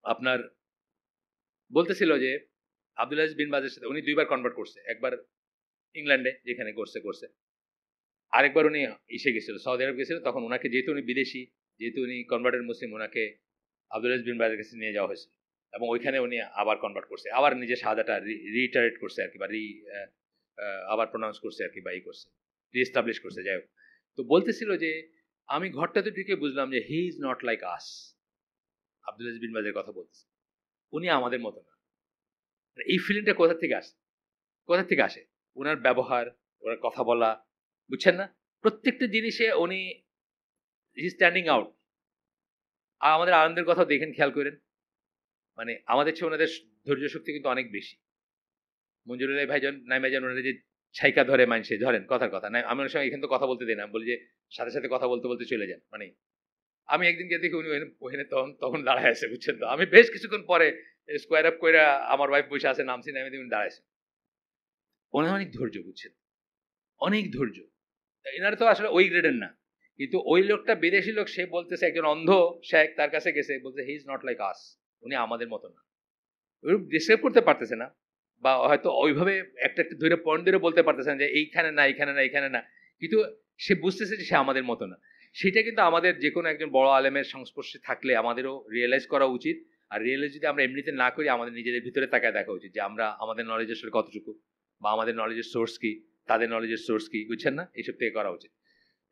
আপনার বলতেছিল যে আব্দুল আজিজ বিন বাজের সাথে উনি 2 বার কনভার্ট করছে, একবার ইংল্যান্ডে যেখানে করছে, আরেকবার উনি এসে গেছিল সৌদি আরব গেছিল, তখন ওনাকে যেহেতু উনি বিদেশি, যেহেতু উনি কনভার্টেড মুসলিম, ওনাকে আব্দুল আজিজ বিন বাজের কাছে নিয়ে যাওয়া হয়েছিল এবং ওইখানে উনি আবার কনভার্ট করছে, আবার নিজের শাহাদাটা রিটারেট করছে আর কি, বা আবার প্রোনাউন্স করছে আর কি, বা করছে রিএস্টাবলিশ করছে, যাই হোক। তো বলতেছিল যে আমি ঘরটাতে ঢুকে বুঝলাম যে he is not like us. Abdul Aziz bin বাজের কথা বলতেছে, উনি আমাদের মতো না। এই ফিলিংটা কোথা থেকে আসে? ওনার ব্যবহার, ওনার কথা বলা, বুঝছেন না? প্রত্যেকটা জিনিসে উনি স্ট্যান্ডিং আউট। আর আমাদের আনন্দের কথা দেখেন, খেয়াল করেন, মানে আমাদের চেয়ে ওনাদের ধৈর্য শক্তি কিন্তু অনেক বেশি। মঞ্জুরুল ভাইজান নাইমাইজান ওনারা যে ছাইকা ধরে মানছে, ধরেন কথার কথা নাই, আমি ওনার সঙ্গে এখানে তো কথা বলতে দিই না, বলি যে সাথে সাথে কথা বলতে বলতে চলে যান। মানে আমি একদিন গিয়ে দেখি উনি ওখানে তখন দাঁড়ায় আছে, বুঝছেন তো? আমি বেশ কিছুক্ষণ পরে স্কোয়ার আপ করে আমার ওয়াইফ বসে আছে, নামছি নামে উনি দাঁড়াইছে। ওনার অনেক ধৈর্য, বুঝছেন, অনেক ধৈর্য। এনারা তো আসলে ওই গ্রেডের না, কিন্তু ওই লোকটা বিদেশি লোক, সে বলতেছে একজন অন্ধ শেখ তার কাছে গেছে, বলছে হি ইজ নট লাইক আস, উনি আমাদের মতো না। ওইরূপ ডিসক্রাইব করতে পারতেছে না, বা হয়তো ওইভাবে একটা ধরে পয়েন্ট ধরে বলতে পারতেছে না যে এইখানে না এইখানে না এইখানে না, কিন্তু সে বুঝতেছে যে সে আমাদের মতো না। সেটা কিন্তু আমাদের যে কোনো একজন বড় আলেমের সংস্পর্শে থাকলে আমাদেরও রিয়েলাইজ করা উচিত। আর রিয়েলাইজ যদি আমরা এমনিতে না করি, আমাদের নিজেদের ভিতরে তাকায় দেখা উচিত যে আমরা আমাদের নলেজের আসলে কতটুকু, বা আমাদের নলেজের সোর্স কি, তাদের নলেজের সোর্স কি, বুঝছেন না? এইসব থেকে করা উচিত।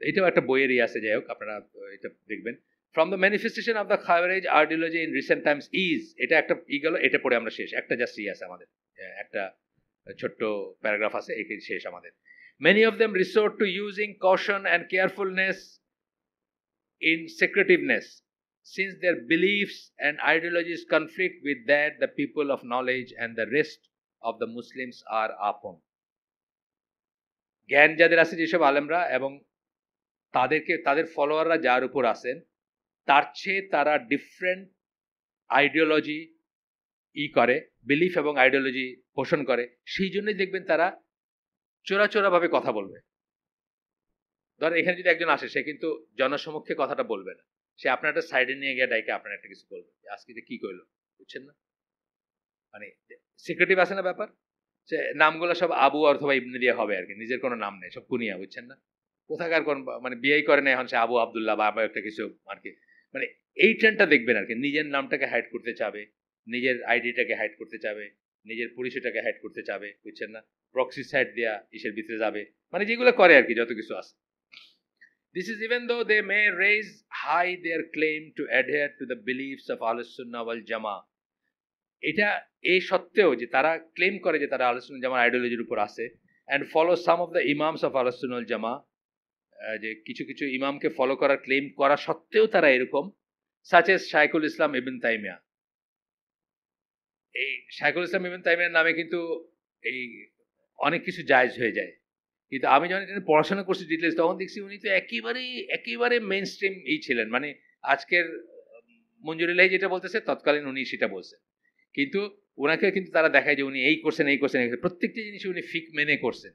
এটাও একটা বইয়েরই আছে, যাই হোক, আপনারা এটা দেখবেন। From the manifestation of the খাওয়ারেজ ideology in recent times is, এটা একটা গেল, এটা পড়ে আমরা শেষ। একটা জাস্ট আছে আমাদের, একটা ছোট্ট প্যারাগ্রাফ আছে, এটাই শেষ আমাদের। Many of them resort to using caution and carefulness in secretiveness, since their beliefs and ideologies conflict with that the people of knowledge and the rest of the Muslims are upon. জ্ঞান যাদের আছে, যেসব আলেমরা এবং তাদের ফলোয়াররা যার উপর আছেন, তার চেয়ে তারা ডিফারেন্ট আইডিওলজি করে, বিলিফ এবং আইডিওলজি পোষণ করে, সেই জন্যই দেখবেন তারা চোরাভাবে কথা বলবে। ধরেন এখানে যদি একজন আসে, সে কিন্তু জনসমক্ষে কথাটা বলবে না, সে আপনার একটা সাইডে নিয়ে গিয়ে ডাইকে আপনার একটা কিছু বলবে, আজকে যে কি করলো, বুঝছেন না? মানে সিক্রেটিভ আছে না ব্যাপার, সে নামগুলো সব আবু অথবা ইবনে দিয়ে হবে আর কি, নিজের কোনো নাম নেই, সব কুনিয়া, বুঝছেন না? কোথাকার কোন মানে বিয়েই করে না এখন সে আবু আবদুল্লাহ বা আবার একটা কিছু আর কি। মানে এই ট্রেন্ডটা দেখবেন আর কি, নিজের নামটাকে হাইড করতে চাবে, নিজের আইডিটাকে হাইড করতে চাবে, নিজের পরিচয়টাকে হাইড করতে চাবে, বুঝছেন না? প্রক্সি সাইট দেয়া ইসের ভিতরে যাবে, মানে যেগুলো করে আর কি, যত কিছু আছে। This is even though they may raise high their claim to adhere to the beliefs of Ahlus Sunnah wal Jama'ah. এটা এই সত্ত্বেও যে তারা ক্লেম করে যে তারা আহলুস সুন্নাহ জামার আইডিওলজির উপর আছে, and follow some of the imams of Ahlus Sunnah wal Jama'ah, যে কিছু ইমামকে ফলো করার ক্লেম করা সত্ত্বেও তারা এরকম, such as শাইখুল ইসলাম ইবন তাইমিয়া। এই শাইখুল ইসলাম ইবন তাইমিয়ার নামে কিন্তু এই অনেক কিছু জায়েজ হয়ে যায়, কিন্তু আমি যখন এটা পড়াশোনা করছি ডিটেলস, তখন দেখছি উনি তো একেবারে মেইন স্ট্রিম ছিলেন। মানে আজকের মঞ্জুরুল্লাহ যেটা বলতেছে, তৎকালীন উনি সেটা বলছেন, কিন্তু ওনাকে কিন্তু তারা দেখায় যে উনি এই করছেন, প্রত্যেকটি জিনিস উনি ফিক মেনে করছেন।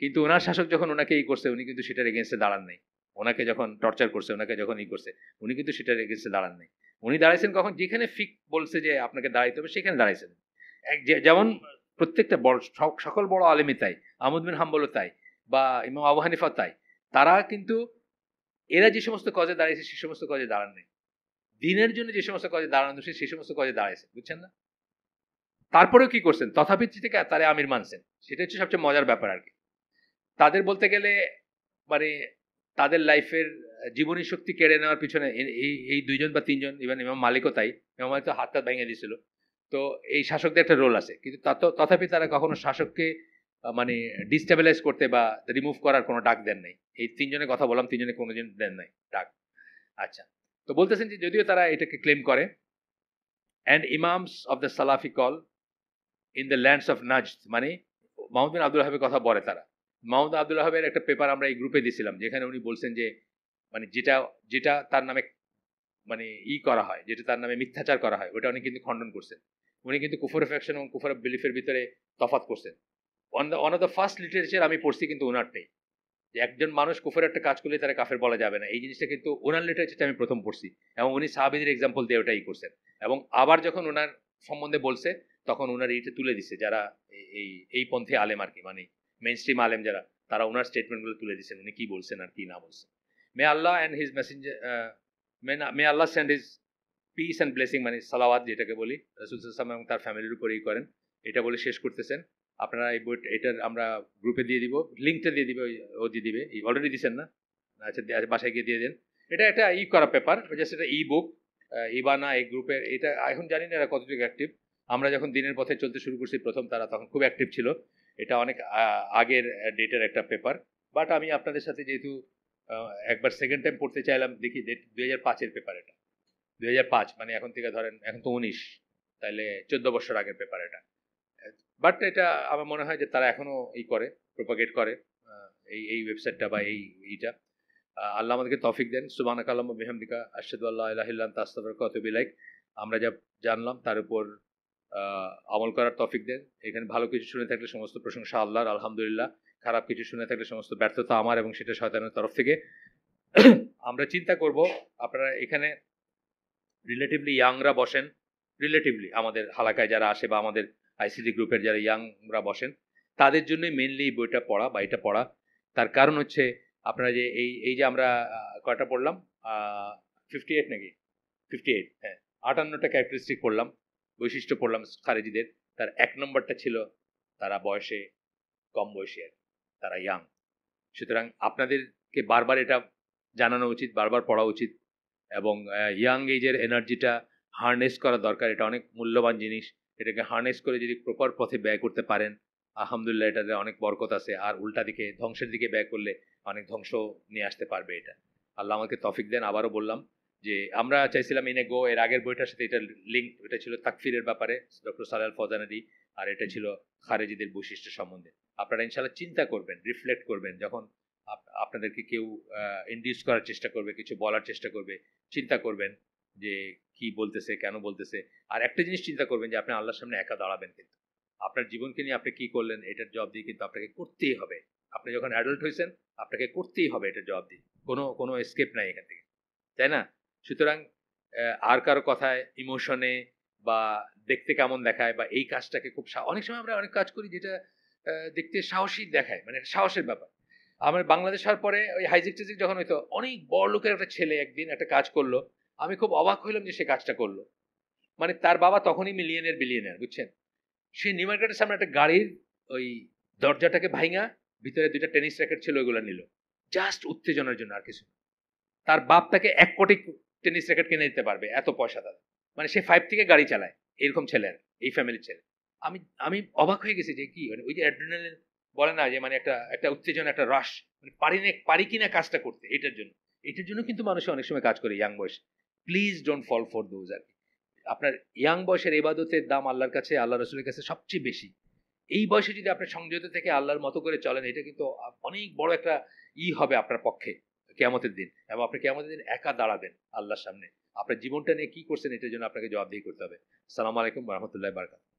কিন্তু ওনার শাসক যখন ওনাকে এই করছে, উনি কিন্তু সেটার এগেনস্টে দাঁড়ান নাই। ওনাকে যখন টর্চার করছে, ওনাকে যখন করছে, উনি কিন্তু সেটার এগেনস্টে দাঁড়ান নাই। উনি দাঁড়াইছেন কখন, যেখানে ফিক বলছে যে আপনাকে দাঁড়াইতে হবে, সেখানে দাঁড়াইছেন। যেমন প্রত্যেকটা সকল বড় আলেমই তাই, আহমদ বিন হাম্বলও তাই, বা ইমাম আবু হানিফা তাই, তারা কিন্তু এরা যে সমস্ত কাজে দাঁড়িয়েছে সে সমস্ত কাজে দাঁড়ান নাই। দিনের জন্য যে সমস্ত কাজে দাঁড়ানো সেই সমস্ত কাজে দাঁড়াইছে, বুঝছেন না? তারপরেও কি করছেন, তথাপি থেকে তারা আমির মানছেন। সেটা হচ্ছে সবচেয়ে মজার ব্যাপার আর কি। তাদের বলতে গেলে মানে তাদের লাইফের জীবনী শক্তি কেড়ে নেওয়ার পিছনে এই 2জন বা 3জন, ইভেন ইমাম মালিকও তাই, ইমাম মালিক তো হাত ভেঙে দিয়েছিল। তো এই শাসকদের একটা রোল আছে, কিন্তু তথাপি তারা কখনো শাসককে মানে ডিস্টেবিলাইজ করতে বা রিমুভ করার কোনো ডাক দেন নাই। এই 3জনের কথা বললাম, 3জনে কোনোদিন দেন নাই ডাক। আচ্ছা, তো বলতেছেন যে যদিও তারা এটাকে ক্লেম করে, অ্যান্ড ইমামস অফ দ্য সালাফি call in the lands of Najd, মানে মাহমুদ বিন আব্দুল ওয়াহাবের কথা বলে তারা। মাহমুদ আব্দুল ওয়াহাবের একটা পেপার আমরা এই গ্রুপে দিয়েছিলাম, যেখানে উনি বলছেন যে মানে যেটা তার নামে মানে করা হয়, যেটা তার নামে মিথ্যাচার করা হয়, ওটা উনি কিন্তু খণ্ডন করছেন। উনি কিন্তু কুফর ফ্যাকশন এবং কুফর বিলিফের ভিতরে তফাৎ করছেন। One of the first literature আমি পড়ছি কিন্তু ওনারটাই, যে একজন মানুষ কুফরের একটা কাজ করলে তারা কাফের বলা যাবে না, এই জিনিসটা কিন্তু ওনার লিটারেচারটা আমি প্রথম পড়ছি, এবং উনি সাহাবীদের এক্সাম্পল দিয়ে ওটাই করছেন। এবং আবার যখন ওনার সম্বন্ধে বলছে তখন ওনার এইটা তুলে দিচ্ছে, যারা এই পন্থে আলেম আর কি, মানে মেইন স্ট্রিম আলেম যারা, তারা ওনার স্টেটমেন্টগুলো তুলে দিচ্ছেন, উনি কি বলছেন আর কি না বলছেন। May Allah and his messenger, may Allah send his peace and blessing, মানে সালাওয়াত যেটাকে বলি, রাসূল সাল্লাল্লাহু আলাইহি ওয়াসাল্লাম এবং তার ফ্যামিলির উপরেই করেন, এটা বলে শেষ করতেছেন। আপনারা এই বই, এটার আমরা গ্রুপে দিয়ে দিব, লিঙ্কটা দিয়ে দিবে, ও দিয়ে দিবে, অলরেডি দিচ্ছেন না? আচ্ছা, বাসায় গিয়ে দিয়ে দেন। এটা একটা করা পেপার, জাস্ট এটা বুক, ইবানা এই গ্রুপের, এটা এখন জানি না এরা কতটুকু অ্যাক্টিভ। আমরা যখন দিনের পথে চলতে শুরু করছি প্রথম, তারা তখন খুব অ্যাক্টিভ ছিল। এটা অনেক আগের ডেটের একটা পেপার, বাট আমি আপনাদের সাথে যেহেতু একবার সেকেন্ড টাইম পড়তে চাইলাম, দেখি 2005-এর পেপার এটা, 2005 মানে এখন থেকে ধরেন, এখন তো 19, তাহলে 14 বছর আগের পেপার এটা। বাট এটা আমার মনে হয় যে তারা এখনো করে, প্রোপাগেট করে এই ওয়েবসাইটটা বা এইটা। আল্লাহ আমাদেরকে তৌফিক দেন। সুবহানাকা আল্লাহুম্মা বিহামদিকা আশহাদু আল্লা ইলাহা ইল্লা আনতা আস্তাগফিরুকা ওয়া আতুবু ইলাইক। আমরা যা জানলাম তার উপর আমল করার তৌফিক দেন। এখানে ভালো কিছু শুনে থাকলে সমস্ত প্রশংসা আল্লাহর, আলহামদুলিল্লাহ। খারাপ কিছু শুনে থাকলে সমস্ত ব্যর্থতা আমার, এবং সেটা শয়তানের তরফ থেকে। আমরা চিন্তা করব, আপনারা এখানে রিলেটিভলি ইয়াংরা বসেন, রিলেটিভলি আমাদের হালাকায় যারা আসে বা আমাদের আইসিডি গ্রুপের যারা ইয়াংরা বসেন, তাদের জন্যই মেনলি এই বইটা পড়া বা এটা পড়া। তার কারণ হচ্ছে আপনারা যে এই যে আমরা কয়টা পড়লাম, 58 নাকি 58, হ্যাঁ, 58টা ক্যারেক্টারিস্টিক পড়লাম, বৈশিষ্ট্য পড়লাম খারেজিদের। তার 1 নম্বরটা ছিল তারা বয়সে কম বয়সী, আর তারা ইয়াং। সুতরাং আপনাদেরকে বারবার এটা জানানো উচিত, বারবার পড়া উচিত, এবং ইয়াং এজের এনার্জিটা হারনেস করা দরকার। এটা অনেক মূল্যবান জিনিস, এটাকে হারনেস করে যদি প্রপার পথে ব্যয় করতে পারেন, আলহামদুলিল্লাহ এটাতে অনেক বরকত আছে। আর উল্টা দিকে ধ্বংসের দিকে ব্যয় করলে অনেক ধ্বংস নিয়ে আসতে পারবে এটা। আল্লাহ আমাকে তৌফিক দেন। আবারও বললাম যে আমরা চাইছিলাম গো, এর আগের বইটার সাথে এটা লিঙ্ক, এটা ছিল তাকফিরের ব্যাপারে ডক্টর সালাল ফজানাদি, আর এটা ছিল খারেজিদের বৈশিষ্ট্য সম্বন্ধে। আপনারা ইনশাআল্লাহ চিন্তা করবেন, রিফ্লেক্ট করবেন, যখন আপনাদেরকে কেউ ইন্ডিউস করার চেষ্টা করবে, কিছু বলার চেষ্টা করবে, চিন্তা করবেন যে কি বলতেছে, কেন বলতেছে। আর একটা জিনিস চিন্তা করবেন যে আপনি আল্লাহর সামনে একা দাঁড়াবেন, কিন্তু আপনার জীবনকে নিয়ে আপনি কি করলেন এটার জবাব দিয়ে কিন্তু আপনাকে করতেই হবে। আপনি যখন অ্যাডাল্ট হয়েছেন আপনাকে করতেই হবে এটার জবাব দিয়ে, কোনো এসকেপ নাই এখান থেকে, তাই না? সুতরাং আর কারো কথায়, ইমোশনে বা দেখতে কেমন দেখায় বা এই কাজটাকে খুব, অনেক সময় আমরা অনেক কাজ করি যেটা দেখতে সাহসী দেখায়, মানে সাহসের ব্যাপার। আমার বাংলাদেশ হওয়ার পরে ওই হাইজিক টিজিক যখন হইতো, অনেক বড় লোকের একটা ছেলে একদিন একটা কাজ করলো, আমি খুব অবাক হইলাম যে সে কাজটা করলো। মানে তার বাবা তখনই বিলিয়নিয়ার, বুঝছেন? সে নিউ মার্কেটের সামনে একটা গাড়ির ওই দরজাটাকে ভাঙা, ভিতরে 2টা টেনিস র্যাকেট ছিল, ওইগুলো নিল জাস্ট উত্তেজনার জন্য, আর কিছু। তার বাপ তাকে 1 কোটি টেনিস র্যাকেট কিনে দিতে পারবে, এত পয়সা তার। মানে সে 5 থেকে গাড়ি চালায়, এরকম ছেলে, এই ফ্যামিলির ছেলে। আমি অবাক হয়ে গেছি যে কি, মানে ওই যে অ্যাড্রিনালিন বলে না, যে মানে একটা উত্তেজনা, একটা রাশ, মানে পারি কিনা কাজটা করতে, এটার জন্য কিন্তু মানুষ অনেক সময় কাজ করে ইয়াং বয়স। Please don't fall for those আর কি। আপনার ইয়াং বয়সের ইবাদতের দাম আল্লাহর কাছে, আল্লাহ রাসূলের কাছে সবচেয়ে বেশি। এই বয়সে যদি আপনি সংযত থেকে আল্লাহর মতো করে চলেন, এটা কিন্তু অনেক বড় একটা হবে আপনার পক্ষে কিয়ামতের দিন, এবং আপনি কিয়ামতের দিন একা দাঁড়াবেন আল্লাহর সামনে। আপনার জীবনটা নিয়ে কি করছেন এটার জন্য আপনাকে জবাবদিহি করতে হবে। আসসালামু আলাইকুম ওয়া রাহমাতুল্লাহি ওয়া বারাকাতুহু।